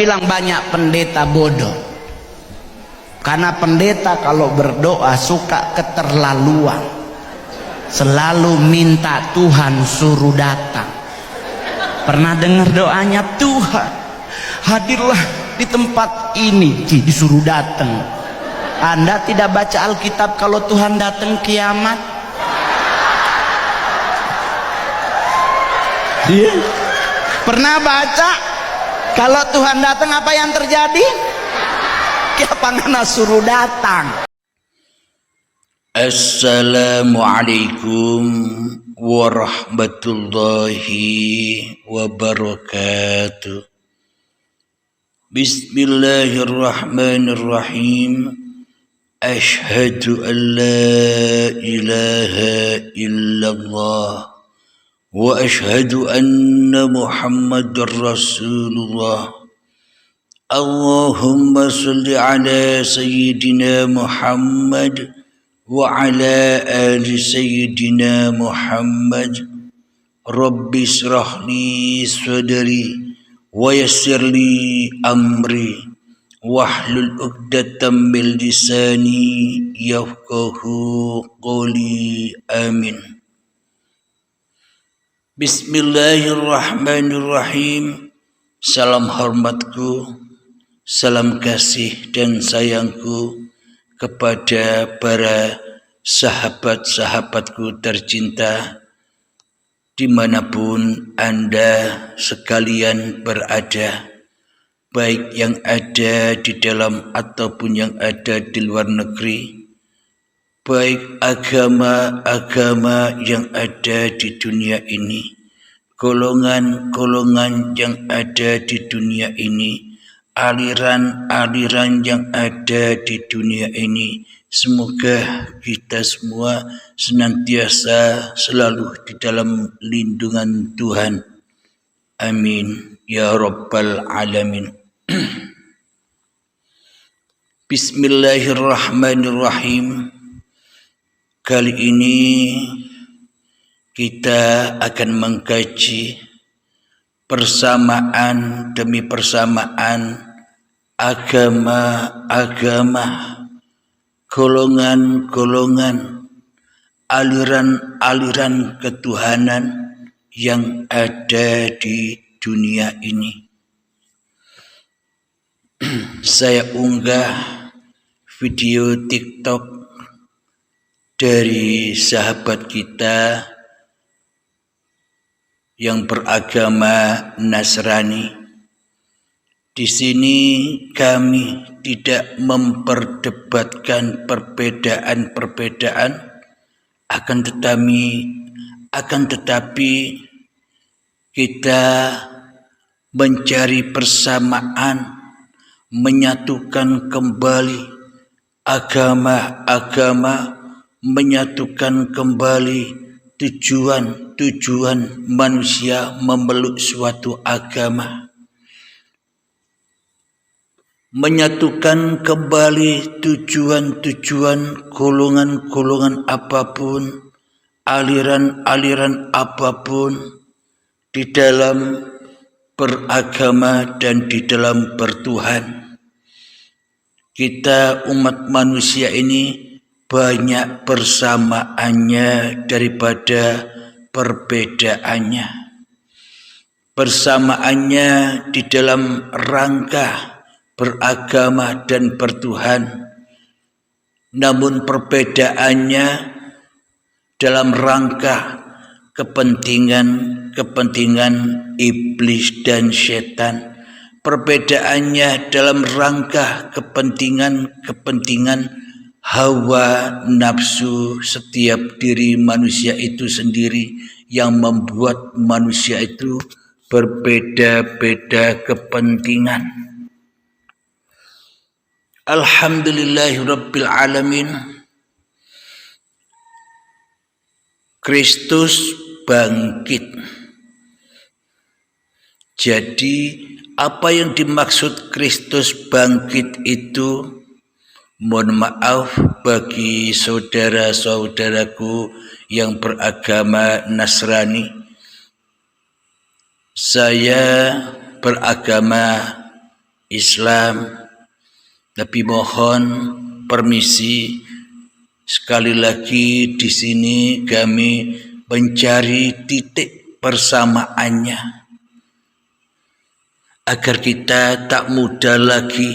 bilang banyak pendeta bodoh? Karena pendeta kalau berdoa suka keterlaluan, selalu minta Tuhan suruh datang. Pernah dengar doanya, Tuhan hadirlah di tempat ini, disuruh datang. Anda tidak baca Alkitab kalau Tuhan datang kiamat? Pernah baca kalau Tuhan datang apa yang terjadi? Kiamat suruh datang. Assalamualaikum warahmatullahi wabarakatuh. Bismillahirrahmanirrahim. Ashhadu an la ilaha illallah wa ashhadu anna Muhammadar Rasulullah. Allahumma salli ala sayyidina Muhammad wa ala ali sayyidina Muhammad. Rabbi israh li sadri wa yassir li amri wahlul 'uqdatam min lisani yafqahu qawli. Amin. Bismillahirrahmanirrahim. Salam hormatku, salam kasih dan sayangku kepada para sahabat-sahabatku tercinta dimanapun Anda sekalian berada, baik yang ada di dalam ataupun yang ada di luar negeri, baik agama-agama yang ada di dunia ini, golongan-golongan yang ada di dunia ini, aliran-aliran yang ada di dunia ini. Semoga kita semua senantiasa selalu di dalam lindungan Tuhan. Amin ya rabbal alamin. Bismillahirrahmanirrahim. Kali ini kita akan mengkaji persamaan demi persamaan agama-agama, golongan-golongan, aliran-aliran ketuhanan yang ada di dunia ini. Saya unggah video TikTok dari sahabat kita yang beragama Nasrani. Di sini kami tidak memperdebatkan perbedaan-perbedaan, akan tetapi kita mencari persamaan, menyatukan kembali agama-agama, menyatukan kembali tujuan manusia memeluk suatu agama, menyatukan kembali tujuan golongan-golongan apapun, aliran-aliran apapun di dalam beragama dan di dalam bertuhan. Kita umat manusia ini banyak persamaannya daripada perbedaannya. Persamaannya di dalam rangka beragama dan bertuhan, namun perbedaannya dalam rangka kepentingan iblis dan setan. Perbedaannya dalam rangka kepentingan hawa nafsu setiap diri manusia itu sendiri yang membuat manusia itu berbeda-beda kepentingan. Alhamdulillahirabbil alamin. Kristus bangkit. Jadi apa yang dimaksud Kristus bangkit itu, mohon maaf bagi saudara-saudaraku yang beragama Nasrani. Saya beragama Islam. Tapi mohon permisi, sekali lagi di sini kami mencari titik persamaannya agar kita tak mudah lagi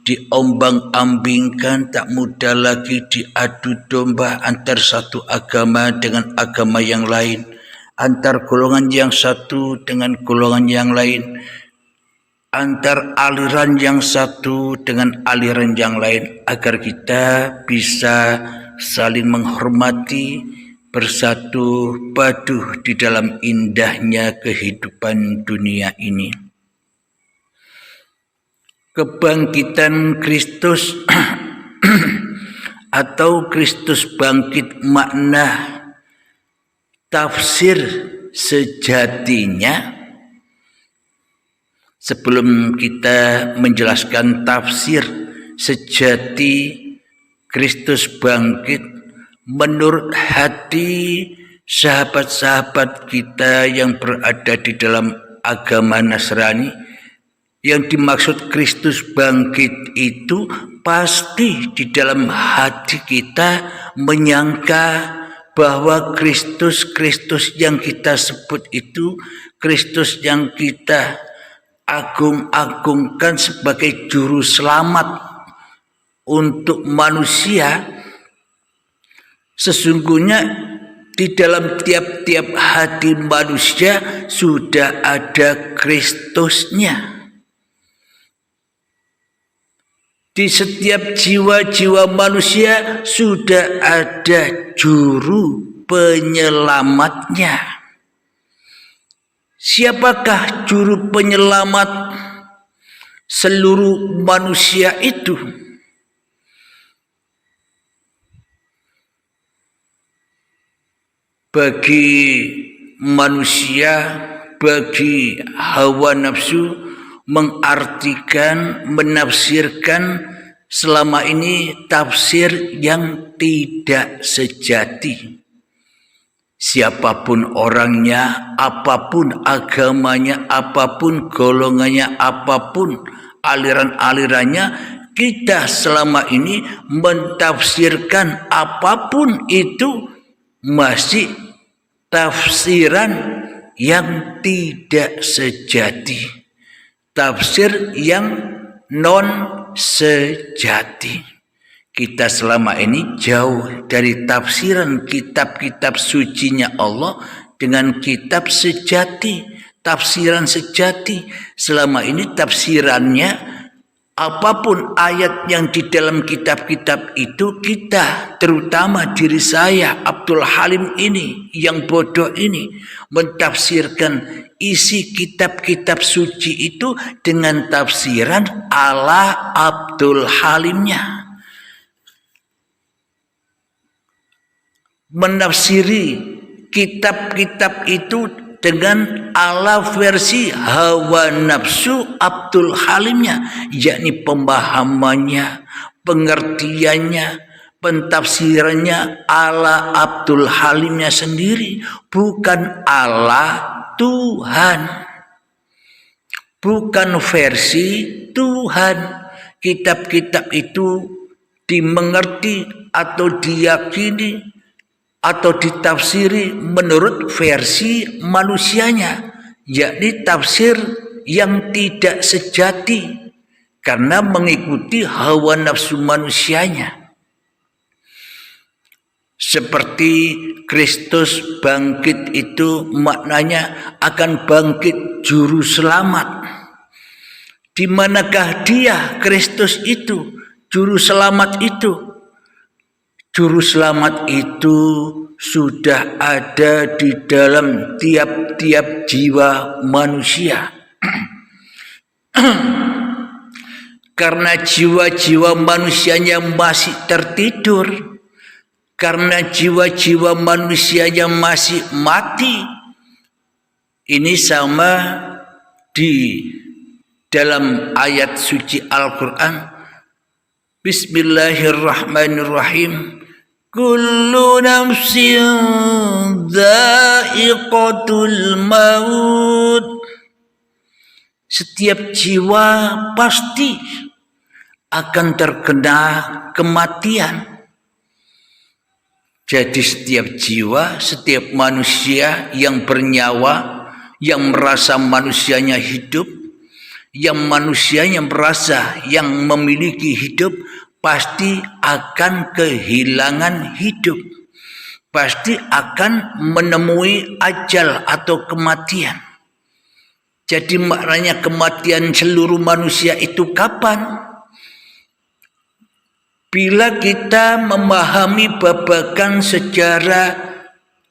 diombang-ambingkan, tak mudah lagi diadu domba antar satu agama dengan agama yang lain, antar golongan yang satu dengan golongan yang lain, antar aliran yang satu dengan aliran yang lain, agar kita bisa saling menghormati, bersatu padu di dalam indahnya kehidupan dunia ini. Kebangkitan Kristus atau Kristus bangkit, makna tafsir sejatinya. Sebelum kita menjelaskan tafsir sejati Kristus bangkit, menurut hati sahabat-sahabat kita yang berada di dalam agama Nasrani, yang dimaksud Kristus bangkit itu pasti di dalam hati kita menyangka bahwa Kristus yang kita sebut itu, Kristus yang kita agung-agungkan sebagai juru selamat untuk manusia, sesungguhnya di dalam tiap-tiap hati manusia sudah ada Kristusnya. Di setiap jiwa-jiwa manusia sudah ada juru penyelamatnya. Siapakah juru penyelamat seluruh manusia itu? Bagi manusia, bagi hawa nafsu, mengartikan, menafsirkan selama ini tafsir yang tidak sejati. Siapapun orangnya, apapun agamanya, apapun golongannya, apapun aliran-alirannya, kita selama ini mentafsirkan apapun itu masih tafsiran yang tidak sejati. Tafsir yang non sejati. Kita selama ini jauh dari tafsiran kitab-kitab sucinya Allah dengan kitab sejati, tafsiran sejati. Selama ini tafsirannya apapun ayat yang di dalam kitab-kitab itu, kita, terutama diri saya Abdul Halim ini yang bodoh ini, mentafsirkan isi kitab-kitab suci itu dengan tafsiran ala Abdul Halimnya. Menafsiri kitab-kitab itu dengan ala versi hawa nafsu Abdul Halimnya, yakni pemahamannya, pengertiannya, pentafsirannya ala Abdul Halimnya sendiri, bukan ala Tuhan, bukan versi Tuhan. Kitab-kitab itu dimengerti atau diyakini atau ditafsiri menurut versi manusianya, yakni tafsir yang tidak sejati karena mengikuti hawa nafsu manusianya. Seperti Kristus bangkit itu maknanya akan bangkit juru selamat. Di manakah dia, Kristus itu, juru selamat itu? Juru selamat itu sudah ada di dalam tiap-tiap jiwa manusia. Karena jiwa-jiwa manusianya masih tertidur, karena jiwa-jiwa manusianya masih mati. Ini sama di dalam ayat suci Al-Quran. Bismillahirrahmanirrahim. Kullu nafsin dha'iqatul maut. Setiap jiwa pasti akan terkena kematian. Jadi setiap jiwa, setiap manusia yang bernyawa, yang merasa manusianya hidup, yang manusianya merasa yang memiliki hidup, pasti akan kehilangan hidup. Pasti akan menemui ajal atau kematian. Jadi maknanya kematian seluruh manusia itu kapan? Bila kita memahami babakan secara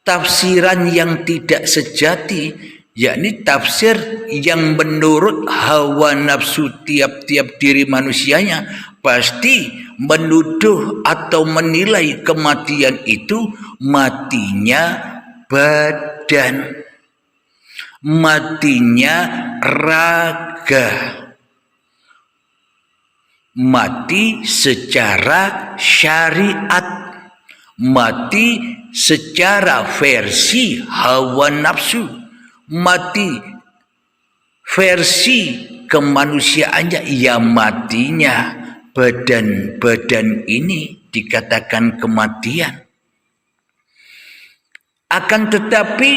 tafsiran yang tidak sejati, yakni tafsir yang menurut hawa nafsu tiap-tiap diri manusianya, pasti menuduh atau menilai kematian itu matinya badan, matinya raga, mati secara syariat, mati secara versi hawa nafsu, mati versi kemanusiaannya, ya matinya badan-badan ini dikatakan kematian. Akan tetapi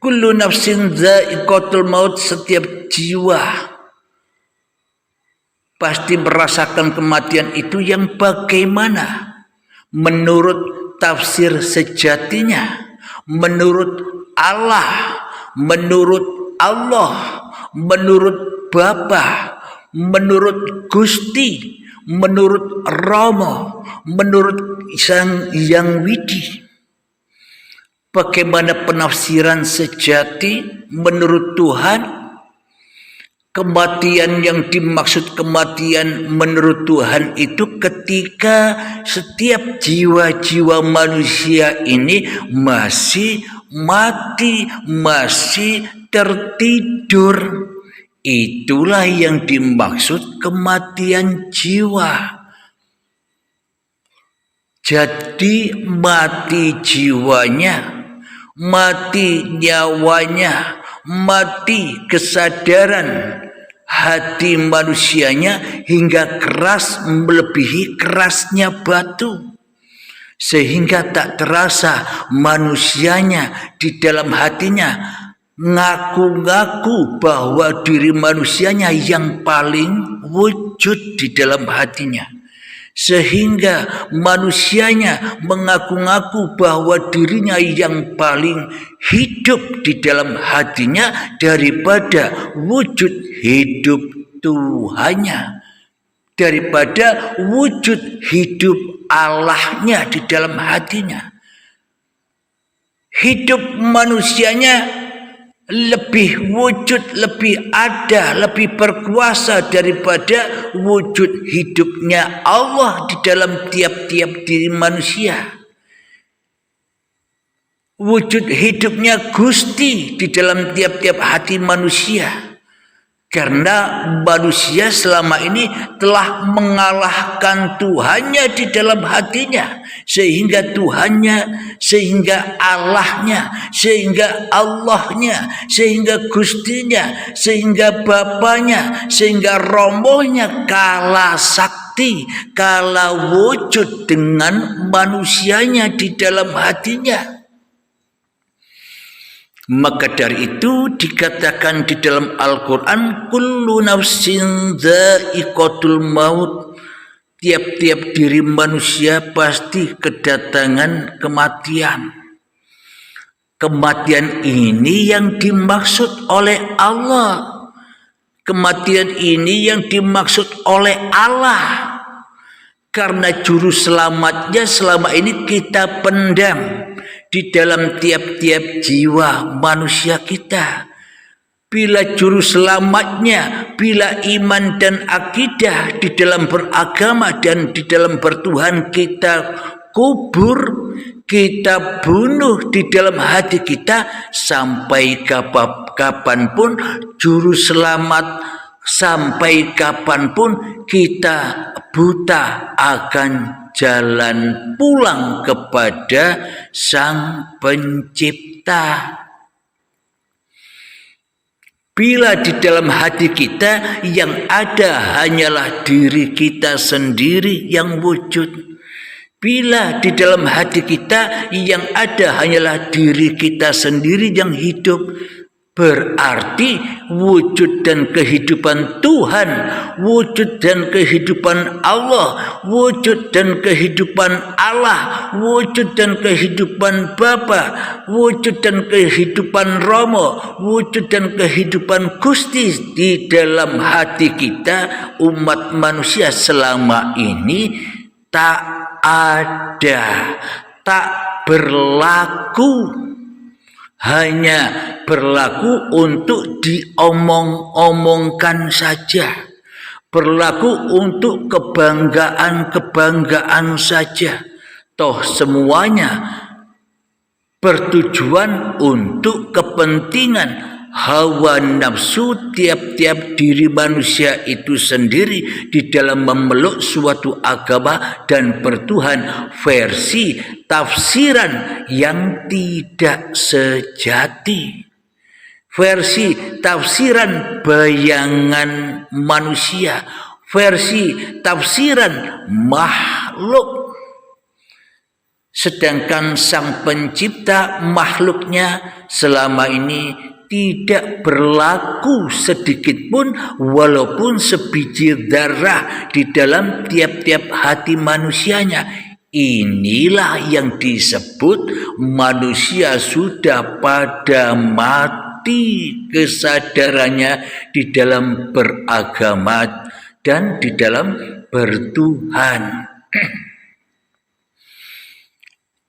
kullu nafsin dha'iqatul maut, setiap jiwa pasti merasakan kematian itu, yang bagaimana menurut tafsir sejatinya, menurut Allah, menurut Bapa, menurut Gusti, menurut Rama, menurut Sang Yang Widi. Bagaimana penafsiran sejati menurut Tuhan? Kematian yang dimaksud kematian menurut Tuhan itu ketika setiap jiwa-jiwa manusia ini masih mati, masih tertidur. Itulah yang dimaksud kematian jiwa. Jadi mati jiwanya, mati nyawanya, mati kesadaran hati manusianya hingga keras melebihi kerasnya batu, sehingga tak terasa manusianya di dalam hatinya ngaku-ngaku bahwa diri manusianya yang paling wujud di dalam hatinya, sehingga manusianya mengaku-ngaku bahwa dirinya yang paling hidup di dalam hatinya daripada wujud hidup Tuhannya, daripada wujud hidup Allahnya di dalam hatinya. Hidup manusianya lebih wujud, lebih ada, lebih berkuasa daripada wujud hidupnya Allah di dalam tiap-tiap diri manusia. Wujud hidupnya Gusti di dalam tiap-tiap hati manusia. Karena manusia selama ini telah mengalahkan Tuhannya di dalam hatinya, sehingga Tuhannya, sehingga Allahnya, sehingga Allahnya, sehingga Gustinya, sehingga Bapanya, sehingga Romohnya kalah sakti, kalah wujud dengan manusianya di dalam hatinya. Maka dari itu dikatakan di dalam Al-Quran, kullu nafsin dha'iqatul maut, tiap-tiap diri manusia pasti kedatangan kematian. Kematian ini yang dimaksud oleh Allah. Kematian ini yang dimaksud oleh Allah. Karena juru selamatnya selama ini kita pendam di dalam tiap-tiap jiwa manusia kita. Bila juru selamatnya, bila iman dan akidah di dalam beragama dan di dalam bertuhan kita kubur, kita bunuh di dalam hati kita, sampai kapanpun juru selamat, sampai kapanpun kita buta akan jalan pulang kepada Sang Pencipta. Bila di dalam hati kita yang ada hanyalah diri kita sendiri yang wujud. Bila di dalam hati kita yang ada hanyalah diri kita sendiri yang hidup, berarti wujud dan kehidupan Tuhan, wujud dan kehidupan Allah, wujud dan kehidupan Allah, wujud dan kehidupan Bapa, wujud dan kehidupan Romo, wujud dan kehidupan Gusti di dalam hati kita umat manusia selama ini tak ada, tak berlaku, hanya berlaku untuk diomong-omongkan saja, berlaku untuk kebanggaan-kebanggaan saja. Toh semuanya bertujuan untuk kepentingan hawa nafsu tiap-tiap diri manusia itu sendiri di dalam memeluk suatu agama dan bertuhan versi tafsiran yang tidak sejati, versi tafsiran bayangan manusia, versi tafsiran makhluk. Sedangkan sang pencipta makhluknya selama ini tidak berlaku sedikit pun walaupun sebiji darah di dalam tiap-tiap hati manusianya. Inilah yang disebut manusia sudah pada mati kesadarannya di dalam beragama dan di dalam bertuhan.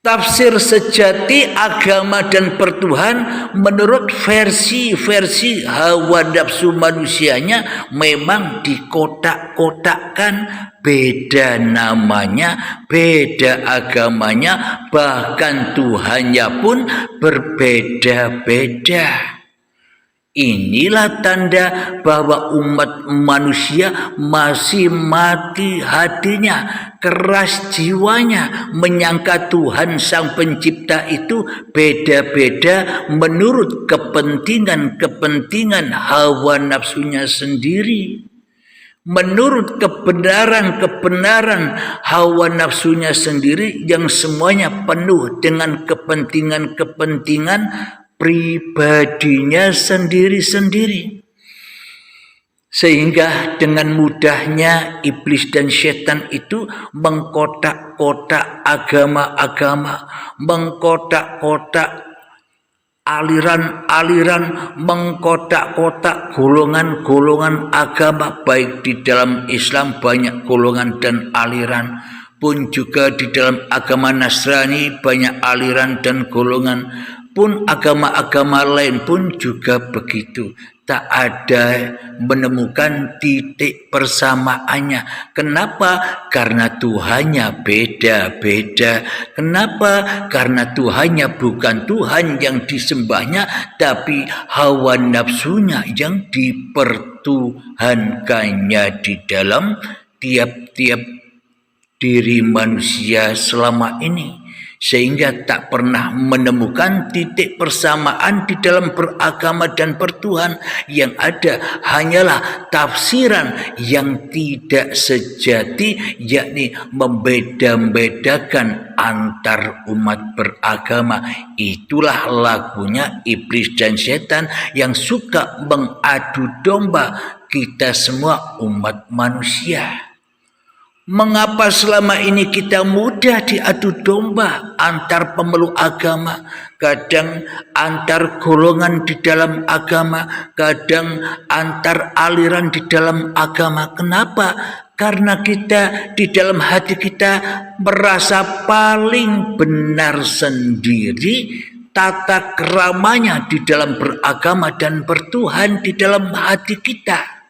Tafsir sejati agama dan pertuhan menurut versi-versi hawa nafsu manusianya memang dikotak-kotakkan, beda namanya, beda agamanya, bahkan Tuhannya pun berbeda-beda. Inilah tanda bahwa umat manusia masih mati hatinya, keras jiwanya, menyangka Tuhan Sang Pencipta itu beda-beda menurut kepentingan-kepentingan hawa nafsunya sendiri. Menurut kebenaran-kebenaran hawa nafsunya sendiri yang semuanya penuh dengan kepentingan-kepentingan pribadinya sendiri-sendiri. Sehingga dengan mudahnya iblis dan setan itu mengkotak-kotak agama-agama, mengkotak-kotak aliran-aliran, mengkotak-kotak golongan-golongan agama, baik di dalam Islam banyak golongan dan aliran, pun juga di dalam agama Nasrani banyak aliran dan golongan, pun agama-agama lain pun juga begitu. Tak ada menemukan titik persamaannya. Kenapa? Karena Tuhannya beda-beda. Kenapa? Karena Tuhannya bukan Tuhan yang disembahnya, tapi hawa nafsunya yang dipertuhankannya di dalam tiap-tiap diri manusia selama ini. Sehingga tak pernah menemukan titik persamaan di dalam beragama dan bertuhan. Yang ada hanyalah tafsiran yang tidak sejati, yakni membeda-bedakan antar umat beragama. Itulah lakunya iblis dan setan yang suka mengadu domba kita semua umat manusia. Mengapa selama ini kita mudah diadu domba antar pemeluk agama, kadang antar golongan di dalam agama, kadang antar aliran di dalam agama? Kenapa? Karena kita di dalam hati kita merasa paling benar sendiri tata keramanya di dalam beragama dan bertuhan di dalam hati kita.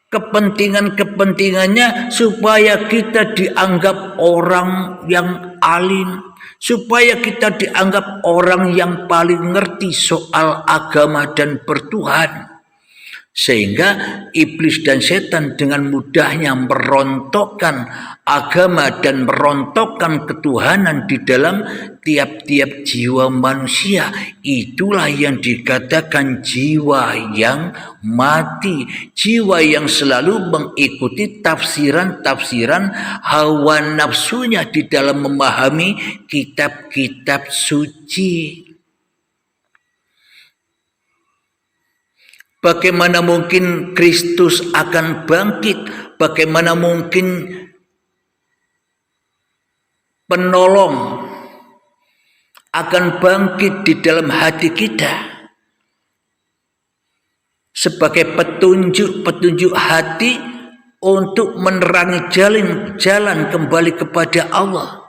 Kepentingan-kepentingannya supaya kita dianggap orang yang alim, supaya kita dianggap orang yang paling ngerti soal agama dan bertuhan, Sehingga iblis dan setan dengan mudahnya merontokkan agama dan merontokkan ketuhanan di dalam tiap-tiap jiwa manusia. Itulah yang dikatakan jiwa yang mati, jiwa yang selalu mengikuti tafsiran-tafsiran hawa nafsunya di dalam memahami kitab-kitab suci. Bagaimana mungkin Kristus akan bangkit? Bagaimana mungkin penolong akan bangkit di dalam hati kita sebagai petunjuk hati untuk menerangi jalan kembali kepada Allah?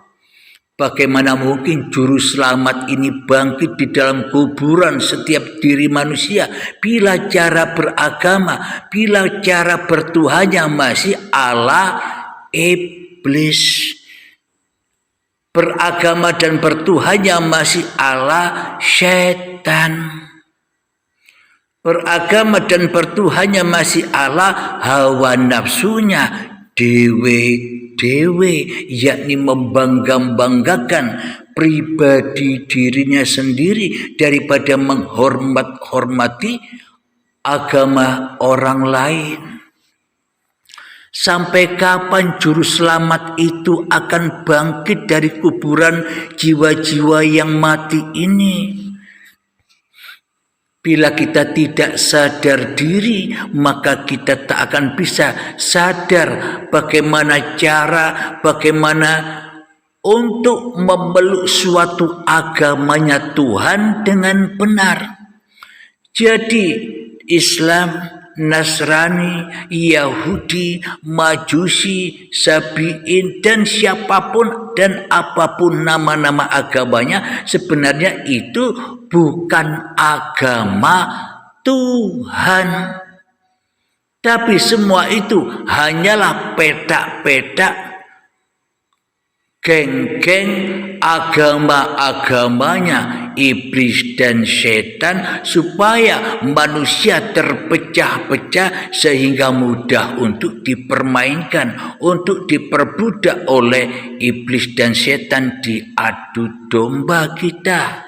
Bagaimana mungkin juru selamat ini bangkit di dalam kuburan setiap diri manusia bila cara beragama, bila cara bertuhannya masih ala iblis, beragama dan bertuhannya masih ala setan, beragama dan bertuhannya masih ala hawa nafsunya dewe, yakni membanggakan pribadi dirinya sendiri daripada menghormati agama orang lain. Sampai kapan juru selamat itu akan bangkit dari kuburan jiwa-jiwa yang mati ini? Bila kita tidak sadar diri, maka kita tak akan bisa sadar bagaimana untuk memeluk suatu agamanya Tuhan dengan benar. Jadi Islam, Nasrani, Yahudi, Majusi, Sabiin, dan siapapun dan apapun nama-nama agamanya, sebenarnya itu bukan agama Tuhan. Tapi semua itu hanyalah petak-petak geng-geng agama-agamanya iblis dan setan, supaya manusia terpecah-pecah sehingga mudah untuk dipermainkan, untuk diperbudak oleh iblis dan setan di adu domba kita.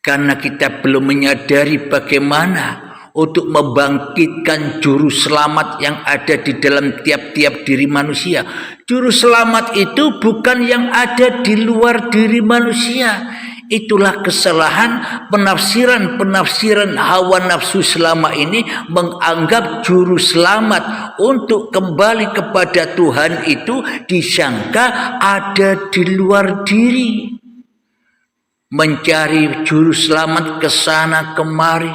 Karena kita belum menyadari bagaimana untuk membangkitkan juru selamat yang ada di dalam tiap-tiap diri manusia. Juru selamat itu bukan yang ada di luar diri manusia. Itulah kesalahan penafsiran hawa nafsu selama ini, menganggap juru selamat untuk kembali kepada Tuhan itu disangka ada di luar diri. Mencari juru selamat ke sana kemari,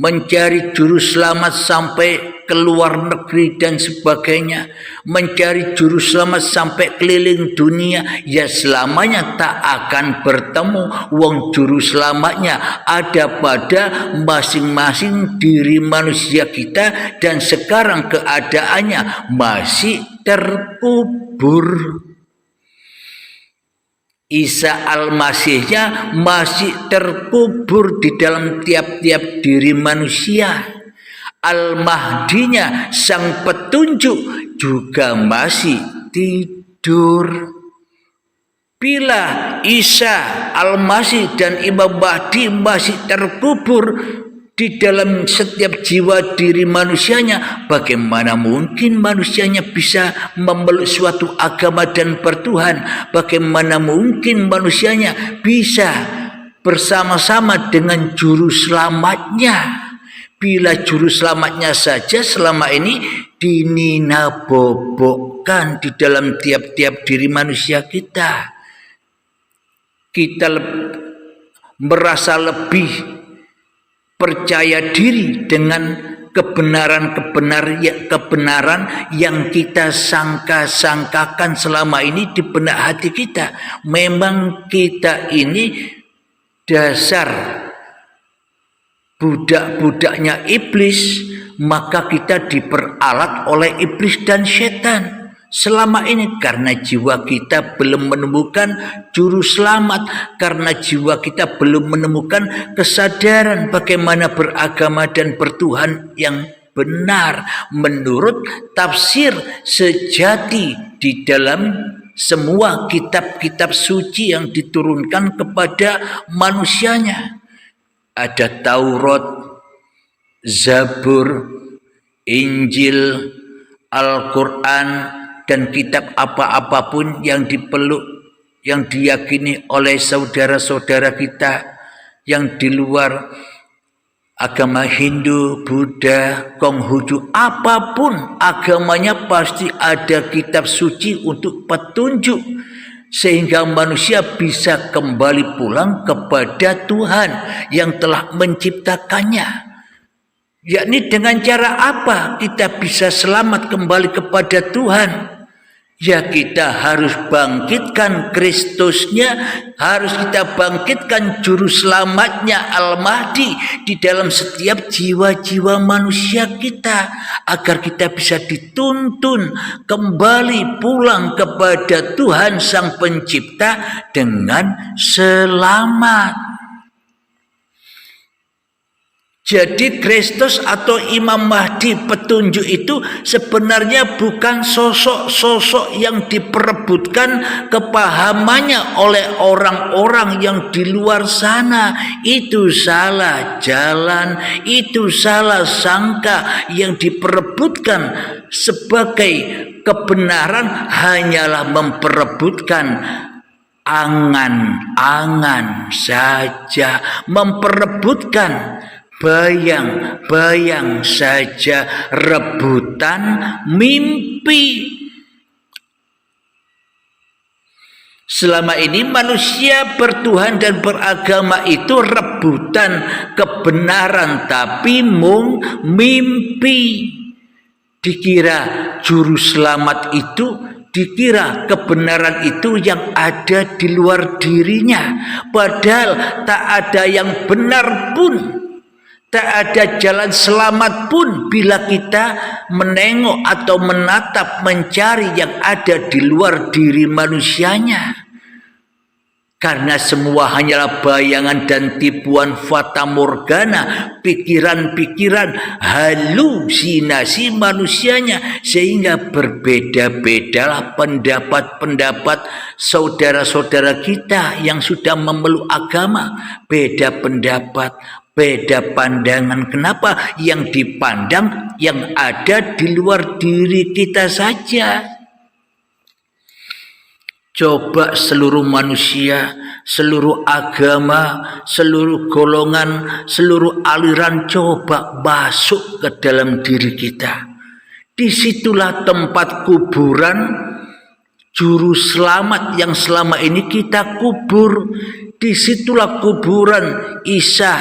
mencari juru selamat sampai ke luar negeri dan sebagainya, mencari juru selamat sampai keliling dunia, ya selamanya tak akan bertemu. Wong juru selamatnya ada pada masing-masing diri manusia kita, dan sekarang keadaannya masih terkubur. Isa Al-Masihnya masih terkubur di dalam tiap-tiap diri manusia. Al-Mahdinya, sang petunjuk, juga masih tidur. Bila Isa Al-Masih dan Imam Mahdi masih terkubur di dalam setiap jiwa diri manusianya, bagaimana mungkin manusianya bisa memeluk suatu agama dan bertuhan? Bagaimana mungkin manusianya bisa bersama-sama dengan juru selamatnya? Bila juru selamatnya saja selama ini dininabobokkan di dalam tiap-tiap diri manusia kita. Kita merasa lebih percaya diri dengan kebenaran yang kita sangkakan selama ini di benak hati kita. Memang kita ini dasar budak-budaknya iblis, maka kita diperalat oleh iblis dan setan. selama ini, karena jiwa kita belum menemukan juru selamat, karena jiwa kita belum menemukan kesadaran bagaimana beragama dan bertuhan yang benar menurut tafsir sejati di dalam semua kitab-kitab suci yang diturunkan kepada manusianya. Ada Taurat, Zabur, Injil, Al-Quran, dan kitab apa-apapun yang dipeluk, yang diyakini oleh saudara-saudara kita yang di luar agama Hindu, Buddha, Konghucu, apapun agamanya pasti ada kitab suci untuk petunjuk sehingga manusia bisa kembali pulang kepada Tuhan yang telah menciptakannya. Yakni dengan cara apa kita bisa selamat kembali kepada Tuhan? Ya, kita harus bangkitkan Kristusnya, harus kita bangkitkan juru selamatnya Al-Mahdi di dalam setiap jiwa-jiwa manusia kita, agar kita bisa dituntun kembali pulang kepada Tuhan Sang Pencipta dengan selamat. Jadi Kristus atau Imam Mahdi petunjuk itu sebenarnya bukan sosok-sosok yang diperebutkan kepahamannya oleh orang-orang yang di luar sana. Itu salah jalan, itu salah sangka. Yang diperebutkan sebagai kebenaran hanyalah memperebutkan angan-angan saja, memperebutkan bayang-bayang saja, rebutan mimpi. Selama ini manusia bertuhan dan beragama itu rebutan kebenaran, tapi mimpi. Dikira juru selamat itu, dikira kebenaran itu yang ada di luar dirinya, padahal tak ada yang benar pun, tak ada jalan selamat pun bila kita menengok atau menatap, mencari yang ada di luar diri manusianya. Karena semua hanyalah bayangan dan tipuan fata morgana, pikiran-pikiran, halusinasi manusianya, sehingga berbeda-bedalah pendapat-pendapat saudara-saudara kita yang sudah memeluk agama. Beda pendapat, beda pandangan. Kenapa? Yang dipandang yang ada di luar diri kita saja. Coba seluruh manusia, seluruh agama, seluruh golongan, seluruh aliran coba masuk ke dalam diri kita. Disitulah tempat kuburan juru selamat yang selama ini kita kubur. Disitulah kuburan Isa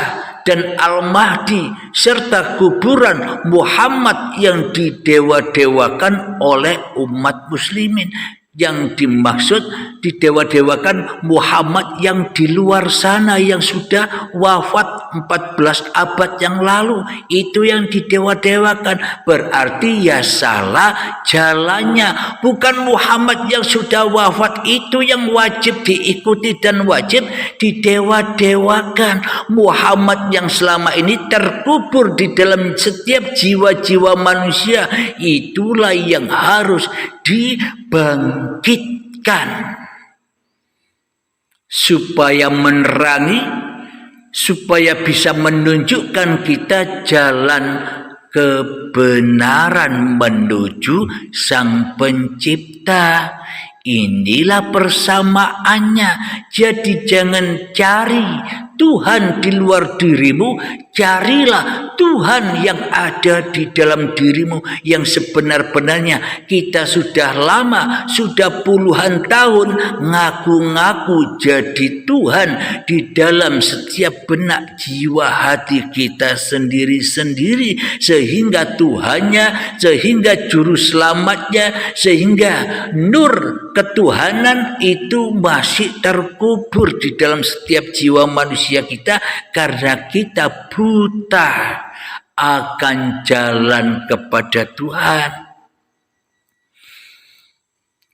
dan Al-Mahdi serta kuburan Muhammad yang didewa-dewakan oleh umat muslimin. Yang dimaksud didewa-dewakan Muhammad yang di luar sana, yang sudah wafat 14 abad yang lalu. Itu yang didewa-dewakan. Berarti ya salah jalannya. Bukan Muhammad yang sudah wafat itu yang wajib diikuti dan wajib didewa-dewakan. Muhammad yang selama ini terkubur di dalam setiap jiwa-jiwa manusia, itulah yang harus dibangkitkan supaya menerangi, supaya bisa menunjukkan kita jalan kebenaran menuju Sang Pencipta. Inilah persamaannya. Jadi jangan cari Tuhan di luar dirimu, carilah Tuhan yang ada di dalam dirimu, yang sebenar-benarnya. Kita sudah lama, sudah puluhan tahun ngaku-ngaku jadi Tuhan di dalam setiap benak jiwa hati kita sendiri-sendiri, sehingga Tuhannya, sehingga juru selamatnya, sehingga nur ketuhanan itu masih terkubur di dalam setiap jiwa manusia kita, karena kita buta akan jalan kepada Tuhan.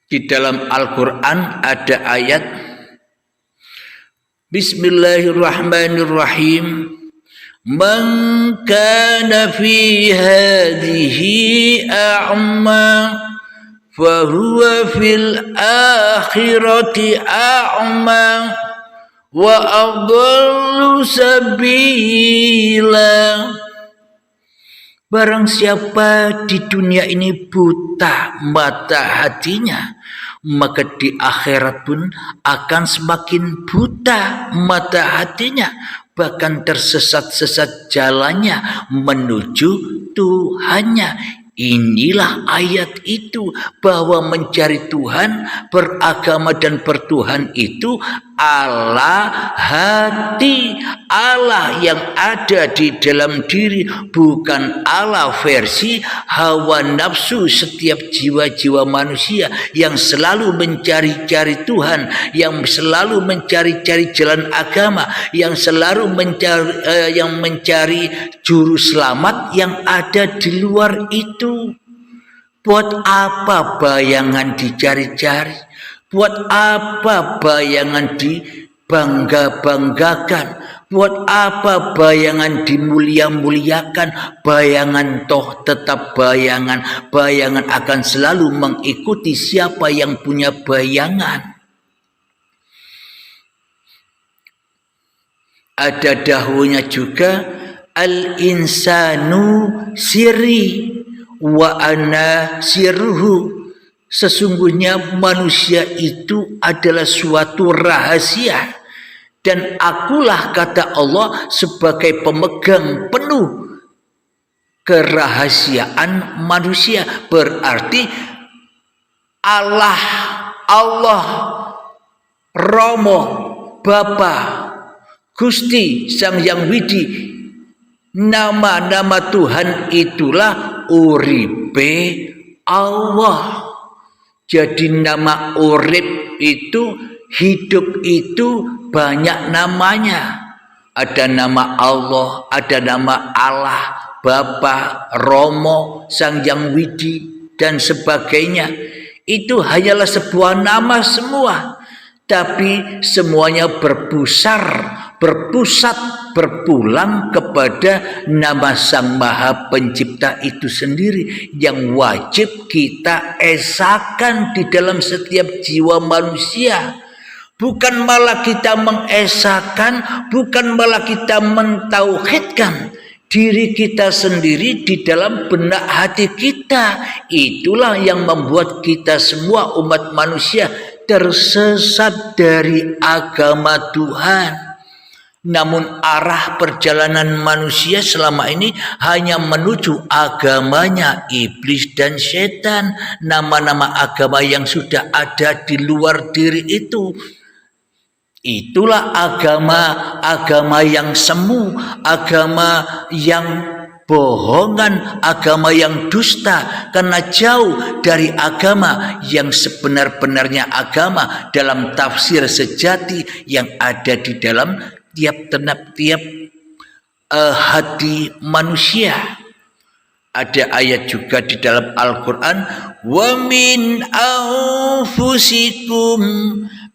Di dalam Al-Quran ada ayat Bismillahirrahmanirrahim. Man kana fi hadhihi a'ma fahuwa fil akhirati a'ma wa adallu sabila. Barang siapa di dunia ini buta mata hatinya, maka di akhirat pun akan semakin buta mata hatinya, bahkan tersesat-sesat jalannya menuju Tuhannya. Inilah ayat itu, bahwa mencari Tuhan, beragama dan bertuhan itu Allah hati, Allah yang ada di dalam diri, bukan Allah versi hawa nafsu setiap jiwa-jiwa manusia yang selalu mencari-cari Tuhan, yang selalu mencari-cari jalan agama, yang selalu mencari juru selamat yang ada di luar itu. Buat apa bayangan dicari-cari? Buat apa bayangan dibangga-banggakan? Buat apa bayangan dimulia-muliakan? Bayangan toh tetap bayangan. Bayangan akan selalu mengikuti siapa yang punya bayangan. Ada dahulunya juga al-insanu sirri wa ana sirruhu. Sesungguhnya manusia itu adalah suatu rahasia, dan akulah, kata Allah, sebagai pemegang penuh kerahasiaan manusia. Berarti Allah, Romo, Bapa, Gusti Sang Hyang Widi, nama-nama Tuhan itulah uripe Allah. Jadi nama urip itu, hidup itu banyak namanya. Ada nama Allah, ada nama Allah, Bapa, Romo, Sang Hyang Widi, dan sebagainya. Itu hanyalah sebuah nama semua. Tapi semuanya berpusat, berpulang kepada nama Sang Maha Pencipta itu sendiri, yang wajib kita esakan di dalam setiap jiwa manusia. Bukan malah kita mengesakan, bukan malah kita mentauhidkan diri kita sendiri di dalam benak hati kita. Itulah yang membuat kita semua umat manusia tersesat dari agama Tuhan. Namun arah perjalanan manusia selama ini hanya menuju agamanya iblis dan setan. Nama-nama agama yang sudah ada di luar diri itu, itulah agama yang semu, agama yang bohongan, agama yang dusta, karena jauh dari agama yang sebenar-benarnya agama dalam tafsir sejati yang ada di dalam tiap hati manusia. Ada ayat juga di dalam Al-Quran, wa min anfusikum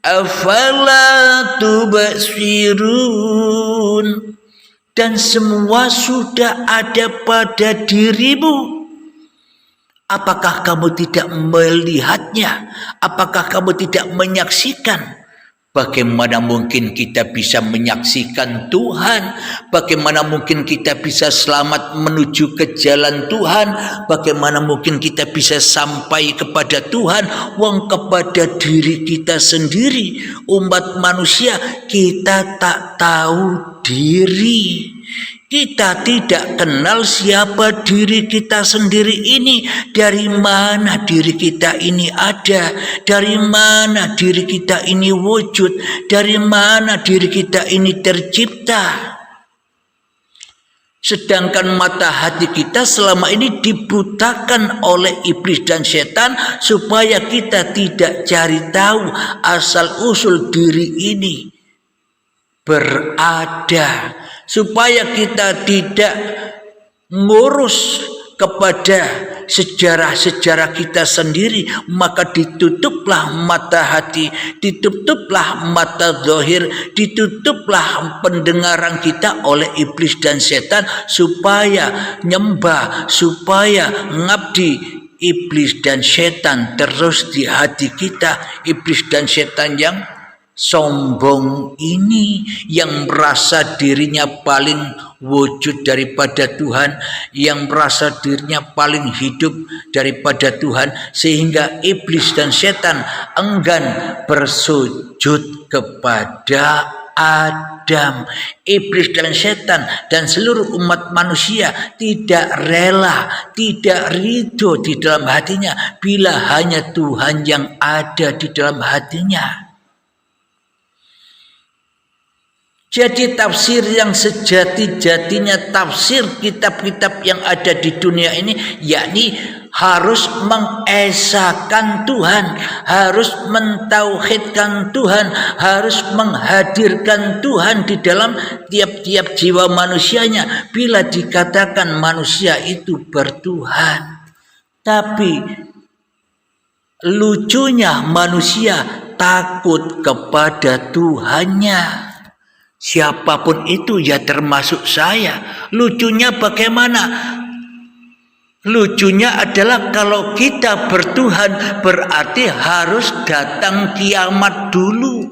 afala tubsirun. Dan semua sudah ada pada dirimu. Apakah kamu tidak melihatnya? Apakah kamu tidak menyaksikan? Bagaimana mungkin kita bisa menyaksikan Tuhan? Bagaimana mungkin kita bisa selamat menuju ke jalan Tuhan? Bagaimana mungkin kita bisa sampai kepada Tuhan? Wong kepada diri kita sendiri, umat manusia, kita tak tahu diri. Kita tidak kenal siapa diri kita sendiri ini. Dari mana diri kita ini ada? Dari mana diri kita ini wujud? Dari mana diri kita ini tercipta? Sedangkan mata hati kita selama ini dibutakan oleh iblis dan setan supaya kita tidak cari tahu asal-usul diri ini berada, supaya kita tidak ngurus kepada sejarah-sejarah kita sendiri, maka ditutuplah mata hati, ditutuplah mata zahir, ditutuplah pendengaran kita oleh iblis dan setan supaya nyembah, supaya ngabdi iblis dan setan terus di hati kita. Iblis dan setan yang sombong ini, yang merasa dirinya paling wujud daripada Tuhan, yang merasa dirinya paling hidup daripada Tuhan, sehingga iblis dan setan enggan bersujud kepada Adam. Iblis dan setan dan seluruh umat manusia tidak rela, tidak ridho di dalam hatinya bila hanya Tuhan yang ada di dalam hatinya. Jadi tafsir yang sejati-jatinya, tafsir kitab-kitab yang ada di dunia ini, yakni harus mengesahkan Tuhan, harus mentauhidkan Tuhan, harus menghadirkan Tuhan di dalam tiap-tiap jiwa manusianya. Bila dikatakan manusia itu bertuhan, tapi lucunya manusia takut kepada Tuhannya. Siapapun itu, ya termasuk saya. Lucunya bagaimana? Lucunya adalah kalau kita bertuhan berarti harus datang kiamat dulu.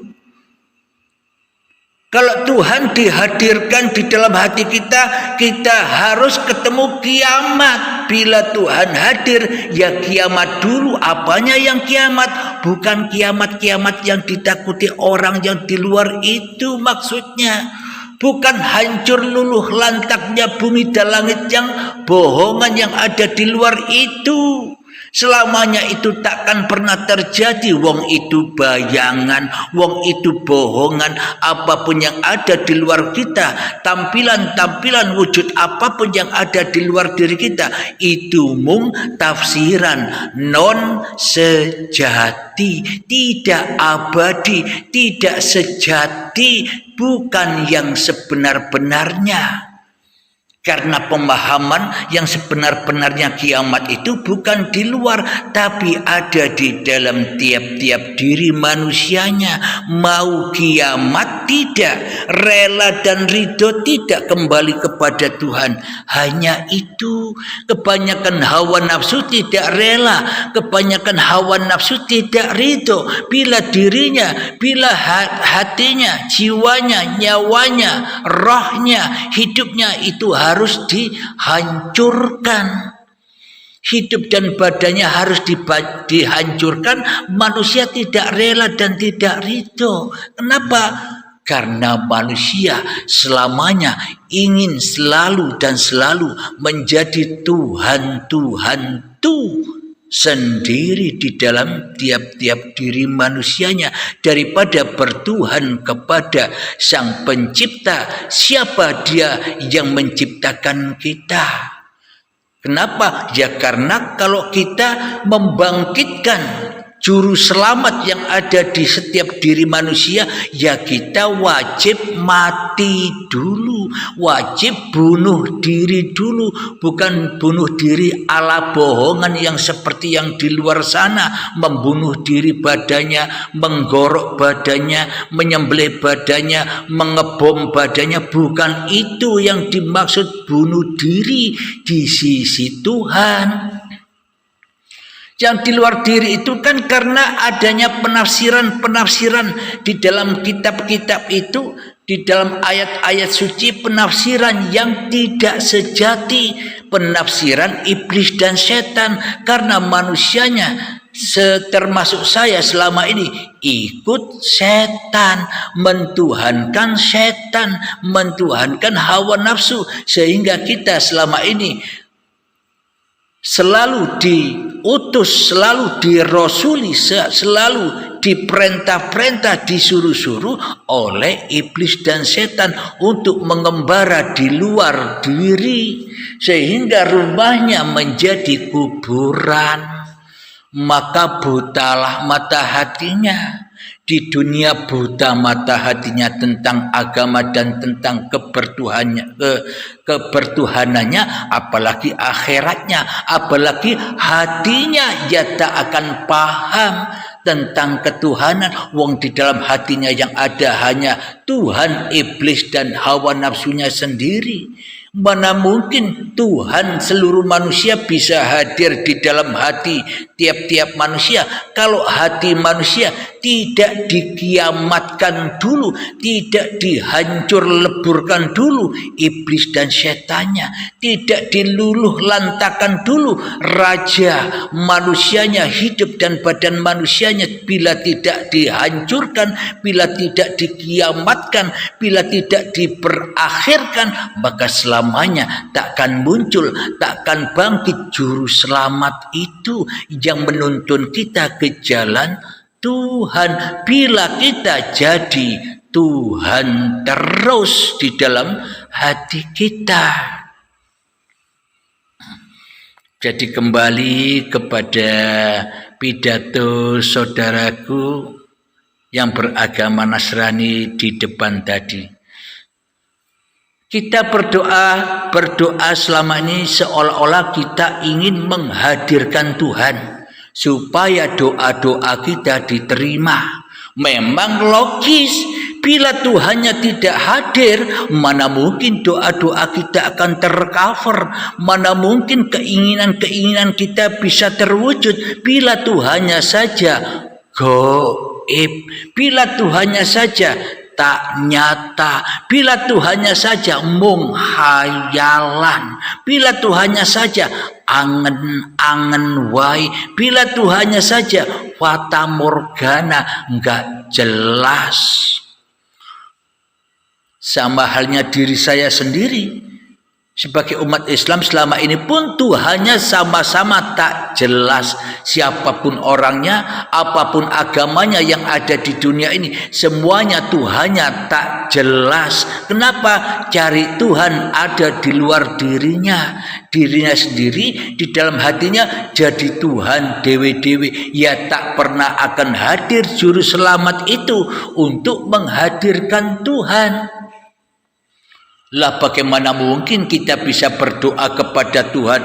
Kalau Tuhan dihadirkan di dalam hati kita, kita harus ketemu kiamat. Bila Tuhan hadir, ya kiamat dulu. Apanya yang kiamat? Bukan kiamat-kiamat yang ditakuti orang yang di luar itu maksudnya. Bukan hancur luluh lantaknya bumi dan langit yang bohongan yang ada di luar itu. Selamanya itu takkan pernah terjadi. Wong itu bayangan, wong itu bohongan. Apapun yang ada di luar kita, tampilan-tampilan wujud apapun yang ada di luar diri kita, itu mung tafsiran non sejati, tidak abadi, tidak sejati, bukan yang sebenar-benarnya. Karena pemahaman yang sebenar-benarnya kiamat itu bukan di luar, tapi ada di dalam tiap-tiap diri manusianya. Mau kiamat tidak, rela dan ridho tidak kembali kepada Tuhan. Hanya itu. Kebanyakan hawa nafsu tidak rela, kebanyakan hawa nafsu tidak ridho. Bila dirinya, bila hatinya, jiwanya, nyawanya, rohnya, hidupnya itu harus dihancurkan. Hidup dan badannya harus dihancurkan. Manusia tidak rela dan tidak ridho. Kenapa? Karena manusia selamanya ingin selalu dan selalu menjadi Tuhan-Tuhan sendiri di dalam tiap-tiap diri manusianya, daripada bertuhan kepada Sang Pencipta. Siapa Dia yang menciptakan kita? Kenapa? Ya karena kalau kita membangkitkan juru selamat yang ada di setiap diri manusia, ya kita wajib mati dulu, wajib bunuh diri dulu. Bukan bunuh diri ala bohongan yang seperti yang di luar sana, membunuh diri badannya, menggorok badannya, menyembelih badannya, mengebom badannya. Bukan itu yang dimaksud bunuh diri di sisi Tuhan. Yang di luar diri itu kan karena adanya penafsiran-penafsiran di dalam kitab-kitab itu, di dalam ayat-ayat suci, penafsiran yang tidak sejati, penafsiran iblis dan setan. Karena manusianya, termasuk saya selama ini, ikut setan, mentuhankan setan, mentuhankan hawa nafsu, sehingga kita selama ini selalu diutus, selalu dirasuli, selalu diperintah-perintah, disuruh-suruh oleh iblis dan setan untuk mengembara di luar diri, sehingga rumahnya menjadi kuburan. Maka butalah mata hatinya. di dunia buta mata hatinya tentang agama dan tentang kebertuhanannya, apalagi akhiratnya, apalagi hatinya dia tak akan paham tentang ketuhanan. Wong di dalam hatinya yang ada hanya Tuhan, iblis dan hawa nafsunya sendiri. Mana mungkin Tuhan seluruh manusia bisa hadir di dalam hati tiap-tiap manusia kalau hati manusia tidak dikiamatkan dulu, tidak dihancur leburkan dulu iblis dan setannya, tidak diluluh lantakan dulu raja manusianya hidup dan badan manusianya. Bila tidak dihancurkan, bila tidak dikiamatkan, bila tidak diberakhirkan, maka selamanya takkan muncul, takkan bangkit juru selamat itu yang menuntun kita ke jalan Tuhan. Bila kita jadi Tuhan terus di dalam hati kita. Jadi kembali kepada pidato saudaraku yang beragama Nasrani di depan tadi. Kita berdoa selama ini seolah-olah kita ingin menghadirkan Tuhan supaya doa-doa kita diterima. Memang logis, bila Tuhannya tidak hadir, mana mungkin doa-doa kita akan tercover, mana mungkin keinginan-keinginan kita bisa terwujud. Bila Tuhannya saja gaib, bila Tuhannya saja tak nyata, bila Tuhannya saja mung hayalan, bila Tuhannya saja angen-angen wae, bila Tuhannya saja fata morgana, enggak jelas. Sama halnya diri saya sendiri sebagai umat Islam selama ini pun Tuhannya sama-sama tak jelas. Siapapun orangnya, apapun agamanya yang ada di dunia ini, semuanya Tuhannya tak jelas. Kenapa? Cari Tuhan ada di luar dirinya. Dirinya sendiri di dalam hatinya jadi Tuhan dewe-dewe. Ya tak pernah akan hadir juru selamat itu untuk menghadirkan Tuhan. Lah bagaimana mungkin kita bisa berdoa kepada Tuhan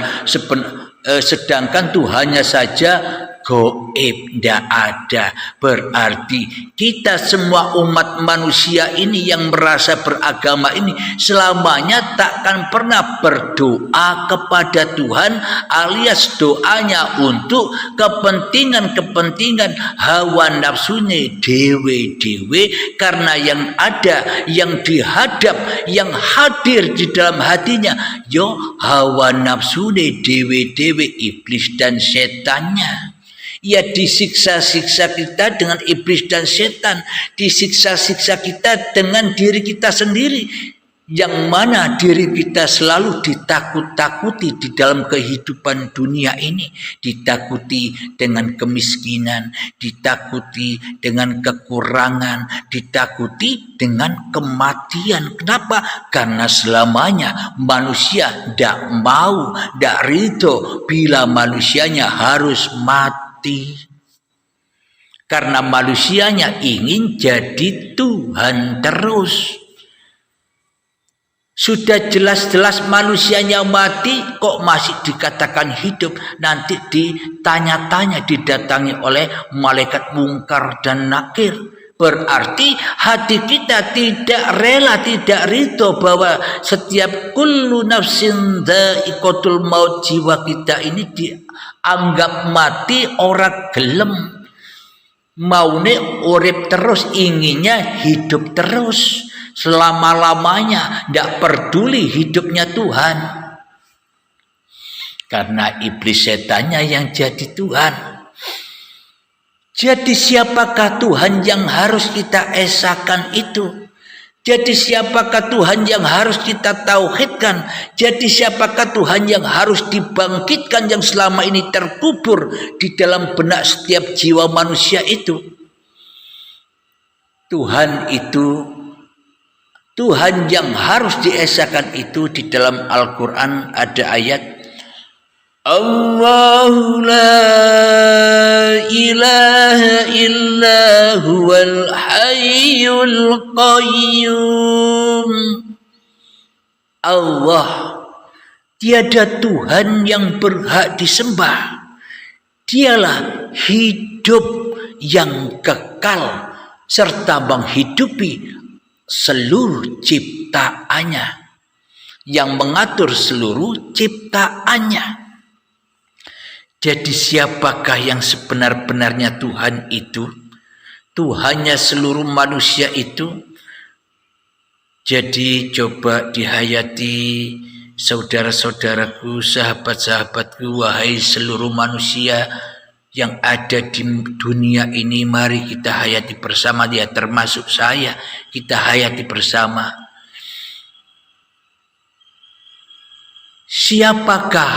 sedangkan Tuhannya saja gaib, tidak ada. Berarti kita semua umat manusia ini yang merasa beragama ini selamanya takkan pernah berdoa kepada Tuhan, alias doanya untuk kepentingan-kepentingan hawa nafsunya dewe-dewe, karena yang ada, yang dihadap, yang hadir di dalam hatinya yo hawa nafsunya dewe-dewe, iblis dan setannya. Ya disiksa-siksa kita dengan iblis dan setan, disiksa-siksa kita dengan diri kita sendiri, yang mana diri kita selalu ditakut-takuti di dalam kehidupan dunia ini, ditakuti dengan kemiskinan, ditakuti dengan kekurangan, ditakuti dengan kematian. Kenapa? Karena selamanya manusia tidak mau, tidak ridho bila manusianya harus mati. Karena manusianya ingin jadi Tuhan terus. Sudah jelas-jelas manusianya mati, kok masih dikatakan hidup? Nanti ditanya-tanya, didatangi oleh malaikat mungkar dan nakir. Berarti hati kita tidak rela, tidak ridho bahwa setiap kullu nafsin dha'iqatul maut, jiwa kita ini dianggap mati, ora gelem. Maune urip terus, inginnya hidup terus selama-lamanya, tidak peduli hidupnya Tuhan. Karena iblis setannya yang jadi Tuhan. Jadi siapakah Tuhan yang harus kita esakan itu? Jadi siapakah Tuhan yang harus kita tauhidkan? Jadi siapakah Tuhan yang harus dibangkitkan, yang selama ini terkubur di dalam benak setiap jiwa manusia itu? Tuhan itu, Tuhan yang harus diesakan itu di dalam Al-Quran ada ayat Allahu la ilaha illa huwal hayyul qayyum. Allah, tiada Tuhan yang berhak disembah. Dialah hidup yang kekal serta menghidupi seluruh ciptaannya, yang mengatur seluruh ciptaannya. Jadi siapakah yang sebenar-benarnya Tuhan itu? Tuhannya seluruh manusia itu. Jadi coba dihayati saudara-saudaraku, sahabat-sahabatku, wahai seluruh manusia yang ada di dunia ini. Mari kita hayati bersama, dia termasuk saya. Kita hayati bersama. Siapakah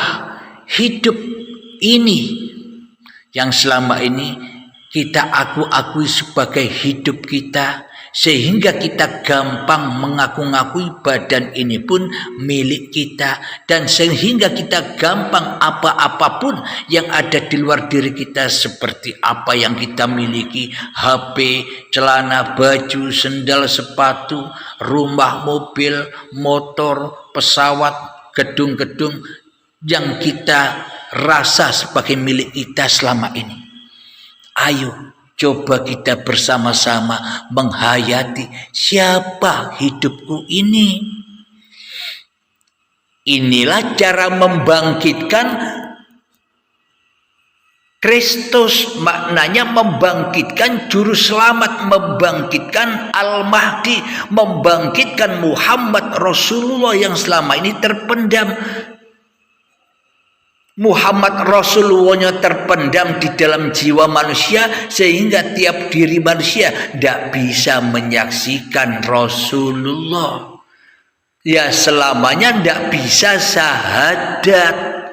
hidup ini yang selama ini kita akui sebagai hidup kita, sehingga kita gampang mengaku-ngakui badan ini pun milik kita, dan sehingga kita gampang apa-apapun yang ada di luar diri kita, seperti apa yang kita miliki, HP, celana, baju, sendal, sepatu, rumah, mobil, motor, pesawat, gedung-gedung yang kita rasa sebagai milik kita selama ini. Ayo coba kita bersama-sama menghayati, siapa hidupku ini. Inilah cara membangkitkan Kristus, maknanya membangkitkan juru selamat, membangkitkan Al-Mahdi, membangkitkan Muhammad Rasulullah yang selama ini terpendam. Muhammad Rasulullahnya terpendam di dalam jiwa manusia, sehingga tiap diri manusia tidak bisa menyaksikan Rasulullah. Ya selamanya tidak bisa syahadat.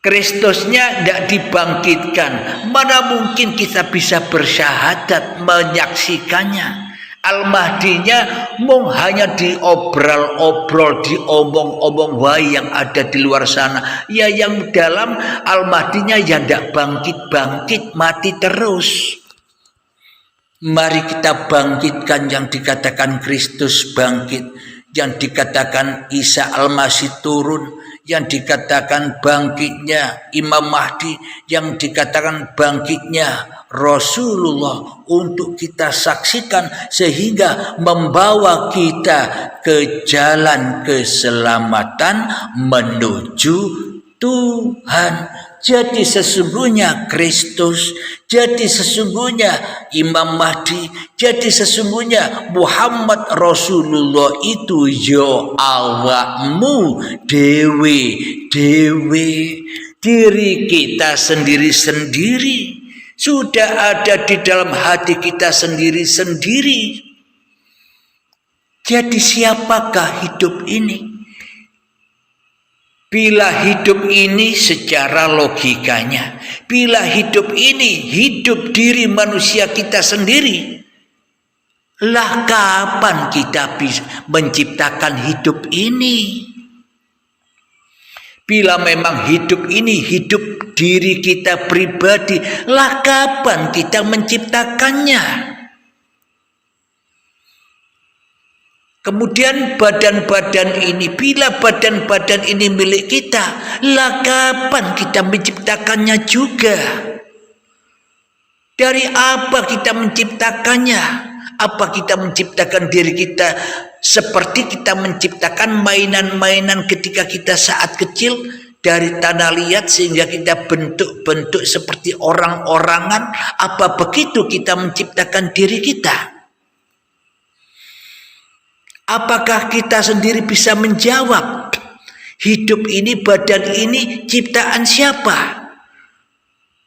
Kristusnya tidak dibangkitkan. Mana mungkin kita bisa bersyahadat menyaksikannya. Al-Mahdinya mung hanya diobrol-obrol, diomong-omong wae yang ada di luar sana. Ya yang dalam Al-Mahdinya ya tidak bangkit-bangkit, mati terus. Mari kita bangkitkan yang dikatakan Kristus bangkit, yang dikatakan Isa Al-Masih turun, yang dikatakan bangkitnya Imam Mahdi, yang dikatakan bangkitnya Rasulullah, untuk kita saksikan sehingga membawa kita ke jalan keselamatan menuju Tuhan. Jadi sesungguhnya Kristus, jadi sesungguhnya Imam Mahdi, jadi sesungguhnya Muhammad Rasulullah itu yo awakmu dewe-dewe, diri kita sendiri-sendiri. Sudah ada di dalam hati kita sendiri-sendiri. Jadi siapakah hidup ini? Bila hidup ini secara logikanya, bila hidup ini hidup diri manusia kita sendiri, lah kapan kita bisa menciptakan hidup ini? Bila memang hidup ini hidup diri kita pribadi, lah kapan kita menciptakannya? Kemudian badan-badan ini, bila badan-badan ini milik kita, lah kapan kita menciptakannya juga? Dari apa kita menciptakannya? Apa kita menciptakan diri kita seperti kita menciptakan mainan-mainan ketika kita saat kecil dari tanah liat sehingga kita bentuk-bentuk seperti orang-orangan? Apa begitu kita menciptakan diri kita? Apakah kita sendiri bisa menjawab, hidup ini, badan ini ciptaan siapa?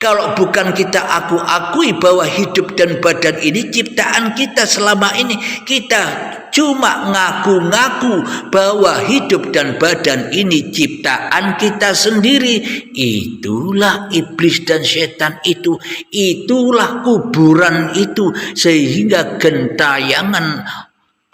Kalau bukan kita akui bahwa hidup dan badan ini ciptaan kita selama ini, kita cuma ngaku-ngaku bahwa hidup dan badan ini ciptaan kita sendiri. Itulah iblis dan setan itu, itulah kuburan itu, sehingga gentayangan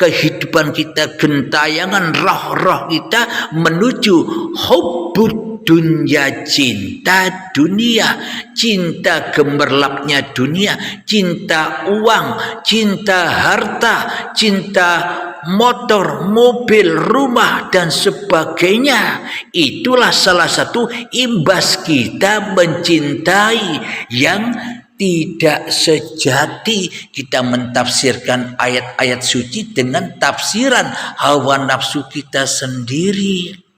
kehidupan kita, gentayangan roh-roh kita menuju hubbud dunya, cinta dunia, cinta gemerlapnya dunia, cinta uang, cinta harta, cinta motor, mobil, rumah dan sebagainya. Itulah salah satu imbas kita mencintai yang tidak sejati. Kita mentafsirkan ayat-ayat suci dengan tafsiran hawa nafsu kita sendiri.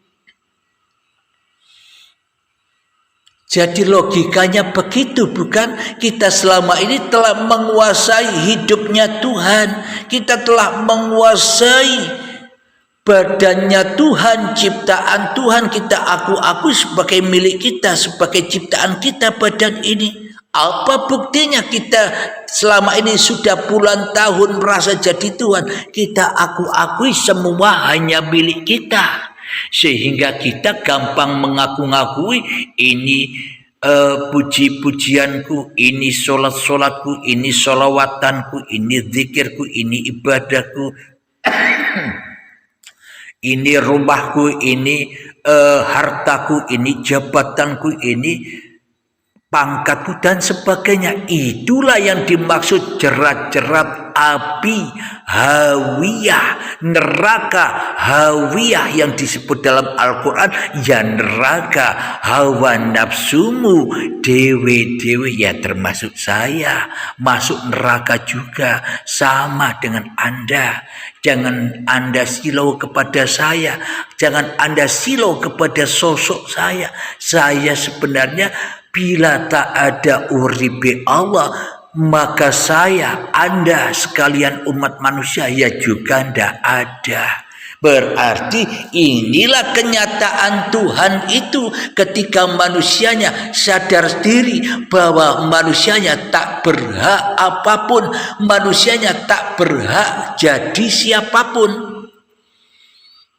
Jadi logikanya begitu, bukan? Kita selama ini telah menguasai hidupnya Tuhan. Kita telah menguasai badannya Tuhan, ciptaan Tuhan. Kita aku sebagai milik kita, sebagai ciptaan kita badan ini. Apa buktinya kita selama ini sudah puluhan tahun merasa jadi Tuhan? Kita akui semua hanya milik kita. Sehingga kita gampang mengaku-ngakui ini puji-pujianku, ini solat-solatku, ini solawatanku, ini zikirku, ini ibadahku, ini rumahku, ini hartaku, ini jabatanku, ini pangkatku dan sebagainya. Itulah yang dimaksud jerat-jerat api hawiyah, neraka hawiyah yang disebut dalam Al-Quran, ya neraka hawa nafsumu dewe-dewe, ya termasuk saya masuk neraka juga, sama dengan Anda. Jangan Anda silau kepada saya, jangan Anda silau kepada sosok saya. Saya sebenarnya bila tak ada uribe Allah, maka saya, Anda sekalian umat manusia ya juga tidak ada. Berarti inilah kenyataan Tuhan itu ketika manusianya sadar diri bahwa manusianya tak berhak apapun, manusianya tak berhak jadi siapapun.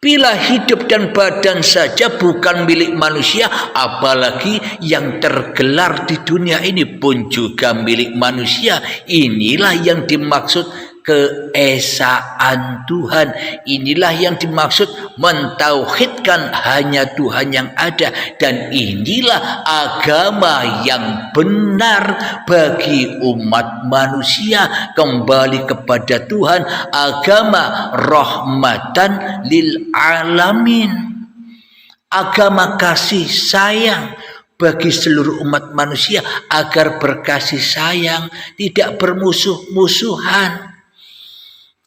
Bila hidup dan badan saja bukan milik manusia, apalagi yang tergelar di dunia ini pun juga milik manusia. Inilah yang dimaksud keesaan Tuhan. Inilah yang dimaksud mentauhidkan hanya Tuhan yang ada. Dan inilah agama yang benar bagi umat manusia, kembali kepada Tuhan, agama rahmatan lil alamin, agama kasih sayang bagi seluruh umat manusia, agar berkasih sayang, tidak bermusuh-musuhan.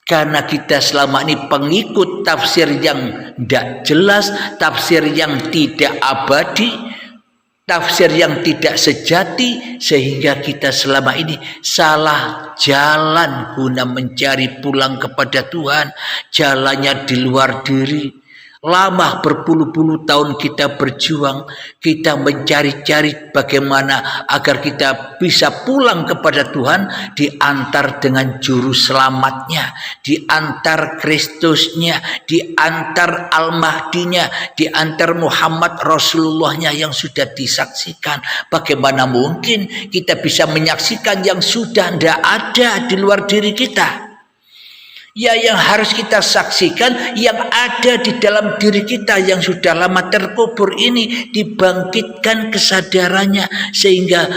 Karena kita selama ini pengikut tafsir yang tidak jelas, tafsir yang tidak abadi, tafsir yang tidak sejati, sehingga kita selama ini salah jalan guna mencari pulang kepada Tuhan. Jalannya di luar diri. Lama berpuluh-puluh tahun kita berjuang, kita mencari-cari bagaimana agar kita bisa pulang kepada Tuhan, diantar dengan juru selamatnya, diantar Kristusnya, diantar Al-Mahdinya, diantar Muhammad Rasulullahnya yang sudah disaksikan. Bagaimana mungkin kita bisa menyaksikan yang sudah tidak ada di luar diri kita? Ya, yang harus kita saksikan yang ada di dalam diri kita yang sudah lama terkubur ini, dibangkitkan kesadarannya sehingga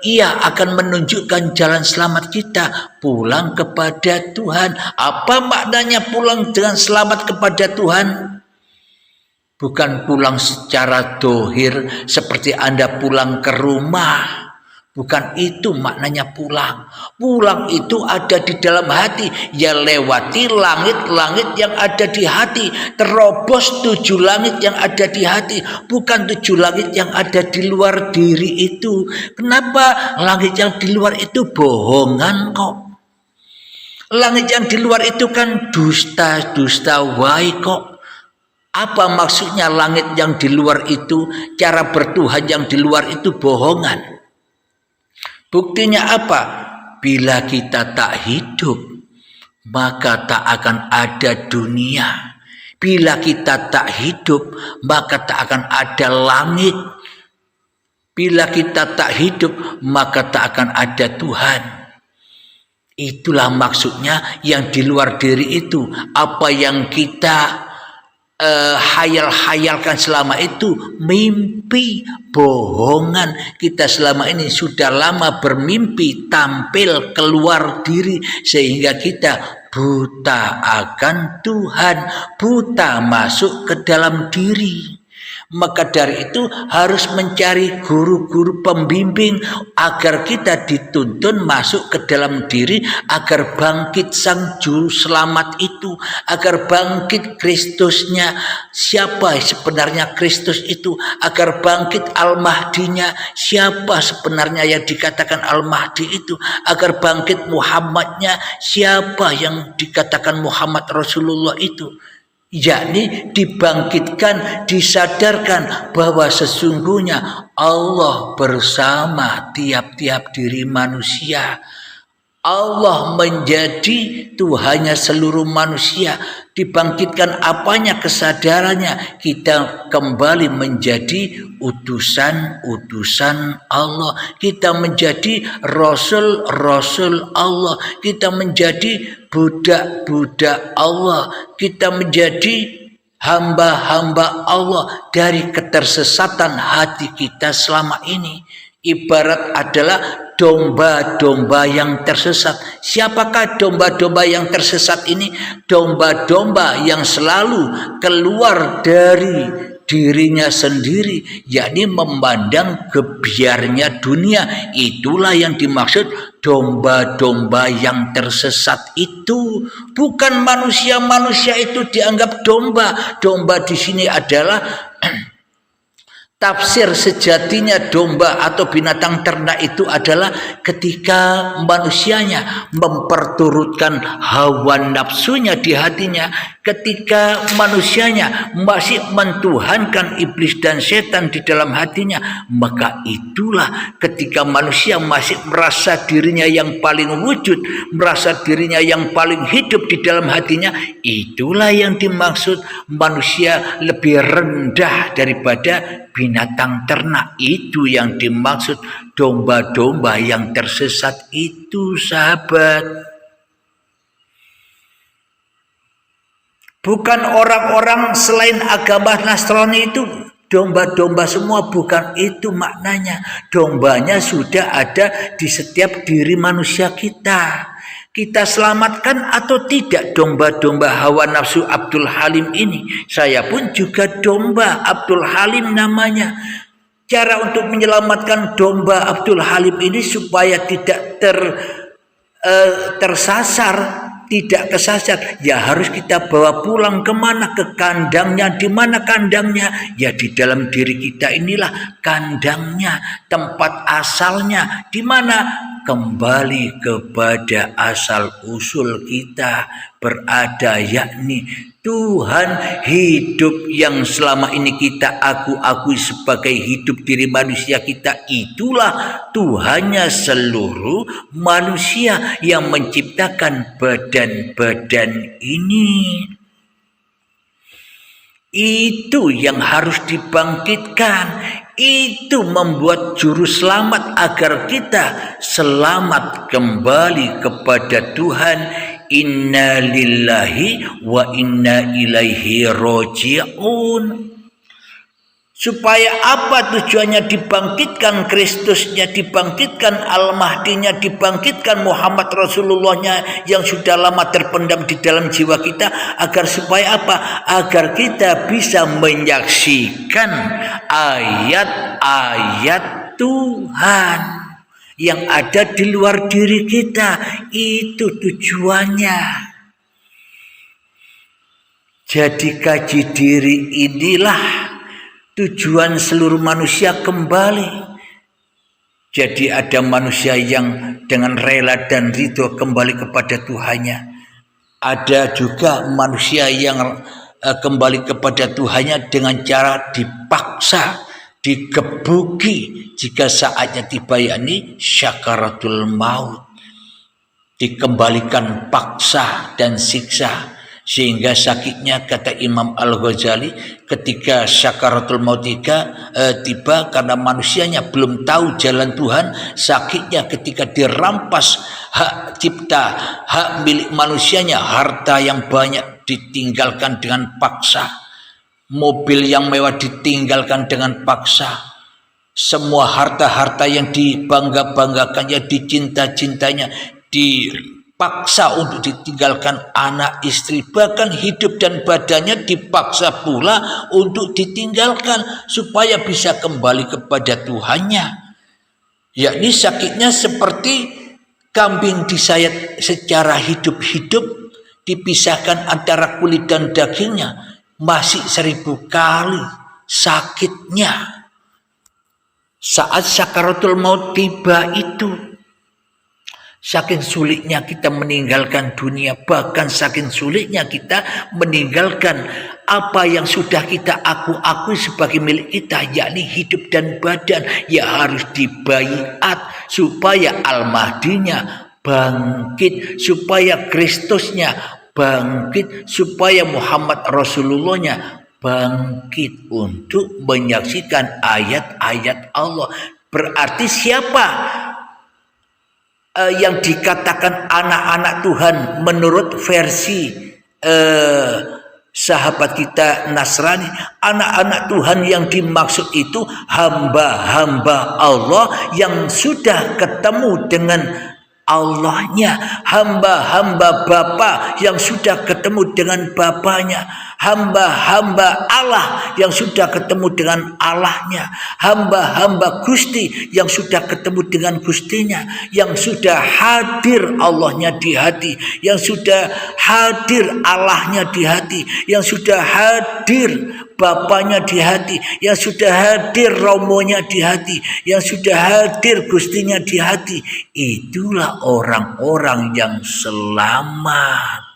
ia akan menunjukkan jalan selamat kita pulang kepada Tuhan. Apa maknanya pulang dengan selamat kepada Tuhan? Bukan pulang secara dohir seperti Anda pulang ke rumah. Bukan itu maknanya pulang. Pulang itu ada di dalam hati. Ya, lewati langit-langit yang ada di hati. Terobos 7 langit yang ada di hati. Bukan 7 langit yang ada di luar diri itu. Kenapa? Langit yang di luar itu bohongan kok. Langit yang di luar itu kan dusta wae kok. Apa maksudnya langit yang di luar itu? Cara bertuhan yang di luar itu bohongan. Buktinya apa? Bila kita tak hidup, maka tak akan ada dunia. Bila kita tak hidup, maka tak akan ada langit. Bila kita tak hidup, maka tak akan ada Tuhan. Itulah maksudnya yang di luar diri itu. Apa yang kita hayal-hayalkan selama itu mimpi, bohongan. Kita selama ini sudah lama bermimpi tampil keluar diri, sehingga kita buta akan Tuhan, buta masuk ke dalam diri. Maka dari itu harus mencari guru-guru pembimbing agar kita dituntun masuk ke dalam diri, agar bangkit sang juru selamat itu, agar bangkit Kristusnya. Siapa sebenarnya Kristus itu? Agar bangkit Al-Mahdinya. Siapa sebenarnya yang dikatakan Al-Mahdi itu? Agar bangkit Muhammadnya. Siapa yang dikatakan Muhammad Rasulullah itu? Yakni dibangkitkan, disadarkan bahwa sesungguhnya Allah bersama tiap-tiap diri manusia. Allah menjadi Tuhannya seluruh manusia. Dibangkitkan apanya? Kesadarannya. Kita kembali menjadi utusan-utusan Allah. Kita menjadi rasul-rasul Allah. Kita menjadi budak-budak Allah. Kita menjadi hamba-hamba Allah dari ketersesatan hati kita selama ini. Ibarat adalah domba-domba yang tersesat. Siapakah domba-domba yang tersesat ini? Domba-domba yang selalu keluar dari dirinya sendiri, yakni memandang gebiarnya dunia. Itulah yang dimaksud domba-domba yang tersesat itu. Bukan manusia-manusia itu dianggap domba. Domba di sini adalah tafsir sejatinya domba atau binatang ternak itu adalah ketika manusianya memperturutkan hawa nafsunya di hatinya, ketika manusianya masih mentuhankan iblis dan setan di dalam hatinya, maka itulah ketika manusia masih merasa dirinya yang paling wujud, merasa dirinya yang paling hidup di dalam hatinya. Itulah yang dimaksud manusia lebih rendah daripada binatang ternak. Itu yang dimaksud domba-domba yang tersesat itu, sahabat. Bukan orang-orang selain agama Nasrani itu domba-domba semua, bukan itu maknanya. Dombanya sudah ada di setiap diri manusia kita. Kita selamatkan atau tidak domba-domba hawa nafsu Abdul Halim ini? Saya pun juga domba Abdul Halim namanya. Cara untuk menyelamatkan domba Abdul Halim ini supaya tidak tersasar, tidak kesasar, ya harus kita bawa pulang kemana? Ke kandangnya. Di mana kandangnya? Ya di dalam diri kita inilah kandangnya, tempat asalnya. Di mana? Kembali kepada asal usul kita berada, yakni Tuhan hidup yang selama ini kita akui sebagai hidup diri manusia kita. Itulah Tuhannya seluruh manusia yang menciptakan badan-badan ini. Itu yang harus dibangkitkan. Itu membuat juru selamat agar kita selamat kembali kepada Tuhan. Inna lillahi wa inna ilaihi roji'un. Supaya apa tujuannya? Dibangkitkan Kristusnya, dibangkitkan Al-Mahdinya, dibangkitkan Muhammad Rasulullahnya yang sudah lama terpendam di dalam jiwa kita. Agar supaya apa? Agar kita bisa menyaksikan ayat-ayat Tuhan yang ada di luar diri kita. Itu tujuannya. Jadi kaji diri inilah tujuan seluruh manusia kembali. Jadi ada manusia yang dengan rela dan ridho kembali kepada Tuhannya. Ada juga manusia yang kembali kepada Tuhannya dengan cara dipaksa, digebuki. Jika saatnya tiba, yakni syakaratul maut, dikembalikan paksa dan siksa. Sehingga sakitnya, kata Imam Al-Ghazali, ketika syakaratul maut tiba karena manusianya belum tahu jalan Tuhan, sakitnya ketika dirampas hak cipta, hak milik manusianya, harta yang banyak ditinggalkan dengan paksa, mobil yang mewah ditinggalkan dengan paksa, semua harta-harta yang dibangga-banggakannya, dicinta-cintanya, dipaksa untuk ditinggalkan anak istri, bahkan hidup dan badannya dipaksa pula untuk ditinggalkan supaya bisa kembali kepada Tuhannya. Yakni sakitnya seperti kambing disayat secara hidup-hidup, dipisahkan antara kulit dan dagingnya, masih 1000 kali sakitnya. Saat sakaratul maut tiba itu, saking sulitnya kita meninggalkan dunia, bahkan saking sulitnya kita meninggalkan apa yang sudah kita akui sebagai milik kita, yakni hidup dan badan, ya harus dibaiat supaya Al-Mahdinya bangkit, supaya Kristusnya bangkit, supaya Muhammad Rasulullahnya bangkit untuk menyaksikan ayat-ayat Allah. Berarti siapa yang dikatakan anak-anak Tuhan menurut versi sahabat kita Nasrani? Anak-anak Tuhan yang dimaksud itu hamba-hamba Allah yang sudah ketemu dengan Allahnya, hamba-hamba Bapa yang sudah ketemu dengan Bapanya, hamba-hamba Allah yang sudah ketemu dengan Allahnya, hamba-hamba Gusti yang sudah ketemu dengan Gustinya, yang sudah hadir Allahnya di hati, yang sudah hadir Allahnya di hati, yang sudah hadir Bapanya di hati, yang sudah hadir Romonya di hati, yang sudah hadir Gustinya di hati. Itulah orang-orang yang selamat.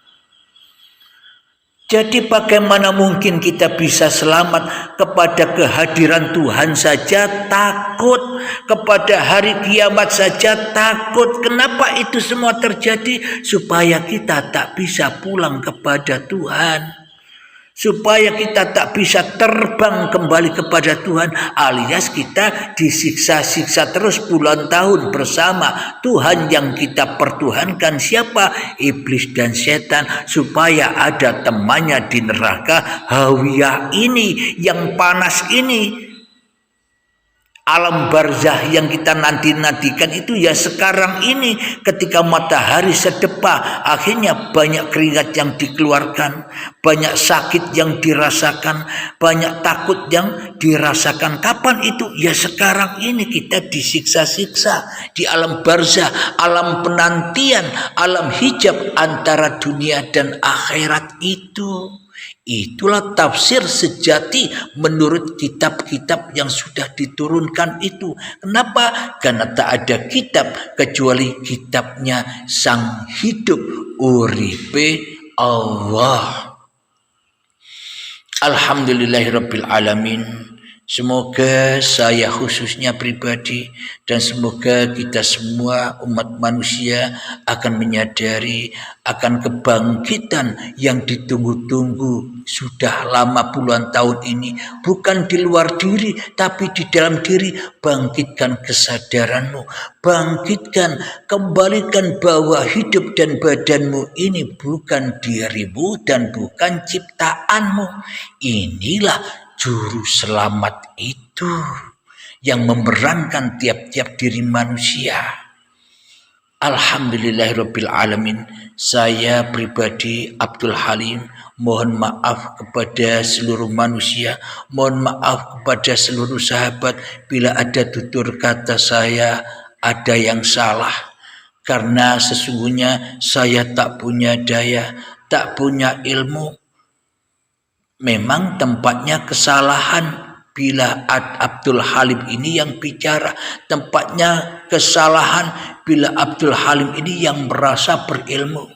Jadi bagaimana mungkin kita bisa selamat? Kepada kehadiran Tuhan saja takut, kepada hari kiamat saja takut. Kenapa itu semua terjadi? Supaya kita tak bisa pulang kepada Tuhan, supaya kita tak bisa terbang kembali kepada Tuhan, alias kita disiksa-siksa terus puluhan tahun bersama Tuhan yang kita pertuhankan, siapa? Iblis dan setan, supaya ada temannya di neraka hawiyah ini, yang panas ini. Alam barzah yang kita nanti-nantikan itu ya sekarang ini, ketika matahari sedepah, akhirnya banyak keringat yang dikeluarkan, banyak sakit yang dirasakan, banyak takut yang dirasakan. Kapan itu? Ya sekarang ini kita disiksa-siksa di alam barzah, alam penantian, alam hijab antara dunia dan akhirat itu. Itulah tafsir sejati menurut kitab-kitab yang sudah diturunkan itu. Kenapa? Karena tak ada kitab kecuali kitabnya Sang Hidup Uripe Allah. Alhamdulillahirabbil alamin. Semoga saya khususnya pribadi dan semoga kita semua umat manusia akan menyadari akan kebangkitan yang ditunggu-tunggu sudah lama puluhan tahun ini, bukan di luar diri tapi di dalam diri. Bangkitkan kesadaranmu, bangkitkan, kembalikan bahwa hidup dan badanmu ini bukan dirimu dan bukan ciptaanmu. Inilah Juru selamat itu yang memerankan tiap-tiap diri manusia. Alhamdulillahirabbil alamin. Saya pribadi Abdul Halim mohon maaf kepada seluruh manusia, mohon maaf kepada seluruh sahabat bila ada tutur kata saya ada yang salah, karena sesungguhnya saya tak punya daya, tak punya ilmu. Memang tempatnya kesalahan bila Abdul Halim ini yang bicara, tempatnya kesalahan bila Abdul Halim ini yang merasa berilmu.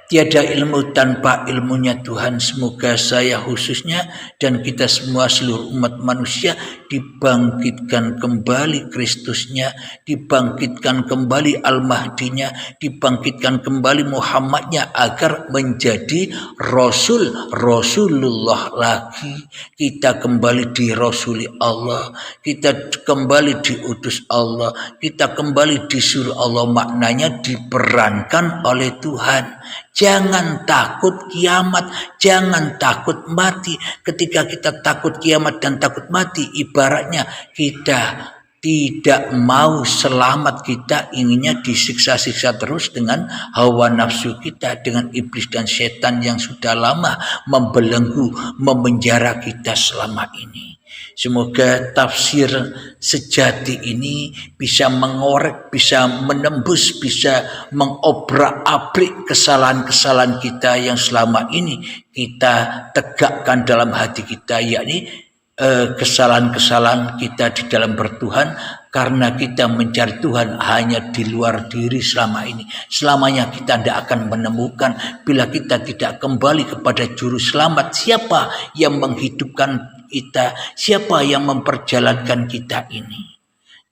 Tiada ilmu tanpa ilmunya Tuhan. Semoga saya khususnya dan kita semua seluruh umat manusia dibangkitkan kembali Kristusnya, dibangkitkan kembali Al-Mahdinya, dibangkitkan kembali Muhammadnya agar menjadi Rasulullah lagi. Kita kembali dirasuli Allah, kita kembali diutus Allah, kita kembali disuruh Allah, maknanya diperankan oleh Tuhan. Jangan takut kiamat, jangan takut mati. Ketika kita takut kiamat dan takut mati, ibaratnya kita tidak mau selamat, kita inginnya disiksa-siksa terus dengan hawa nafsu kita, dengan iblis dan setan yang sudah lama membelenggu, memenjara kita selama ini. Semoga tafsir sejati ini bisa mengorek, bisa menembus, bisa mengobrak-abrik kesalahan-kesalahan kita yang selama ini kita tegakkan dalam hati kita, yakni kesalahan-kesalahan kita di dalam bertuhan karena kita mencari Tuhan hanya di luar diri selama ini. Selamanya kita tidak akan menemukan bila kita tidak kembali kepada juru selamat. Siapa yang menghidupkan kita, siapa yang memperjalankan kita ini.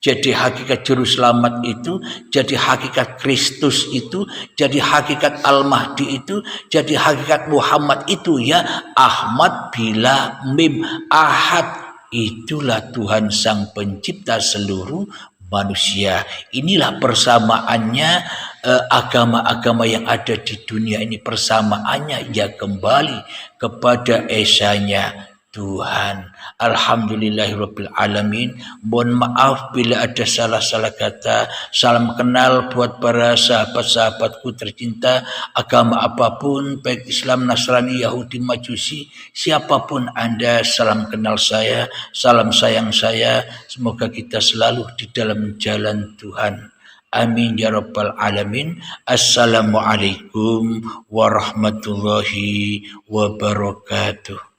Jadi hakikat juru selamat itu, jadi hakikat Kristus itu, jadi hakikat Al-Mahdi itu, jadi hakikat Muhammad itu, ya Ahmad bila mim ahad. Itulah Tuhan Sang Pencipta seluruh manusia. Inilah persamaannya agama-agama yang ada di dunia ini. Persamaannya ya kembali kepada esanya Tuhan. Alhamdulillahirabbil alamin. Mohon maaf bila ada salah-salah kata. Salam kenal buat para sahabat-sahabatku tercinta, agama apapun, baik Islam, Nasrani, Yahudi, Majusi, siapapun Anda, salam kenal saya, salam sayang saya. Semoga kita selalu di dalam jalan Tuhan. Amin ya rabbal alamin. Assalamualaikum warahmatullahi wabarakatuh.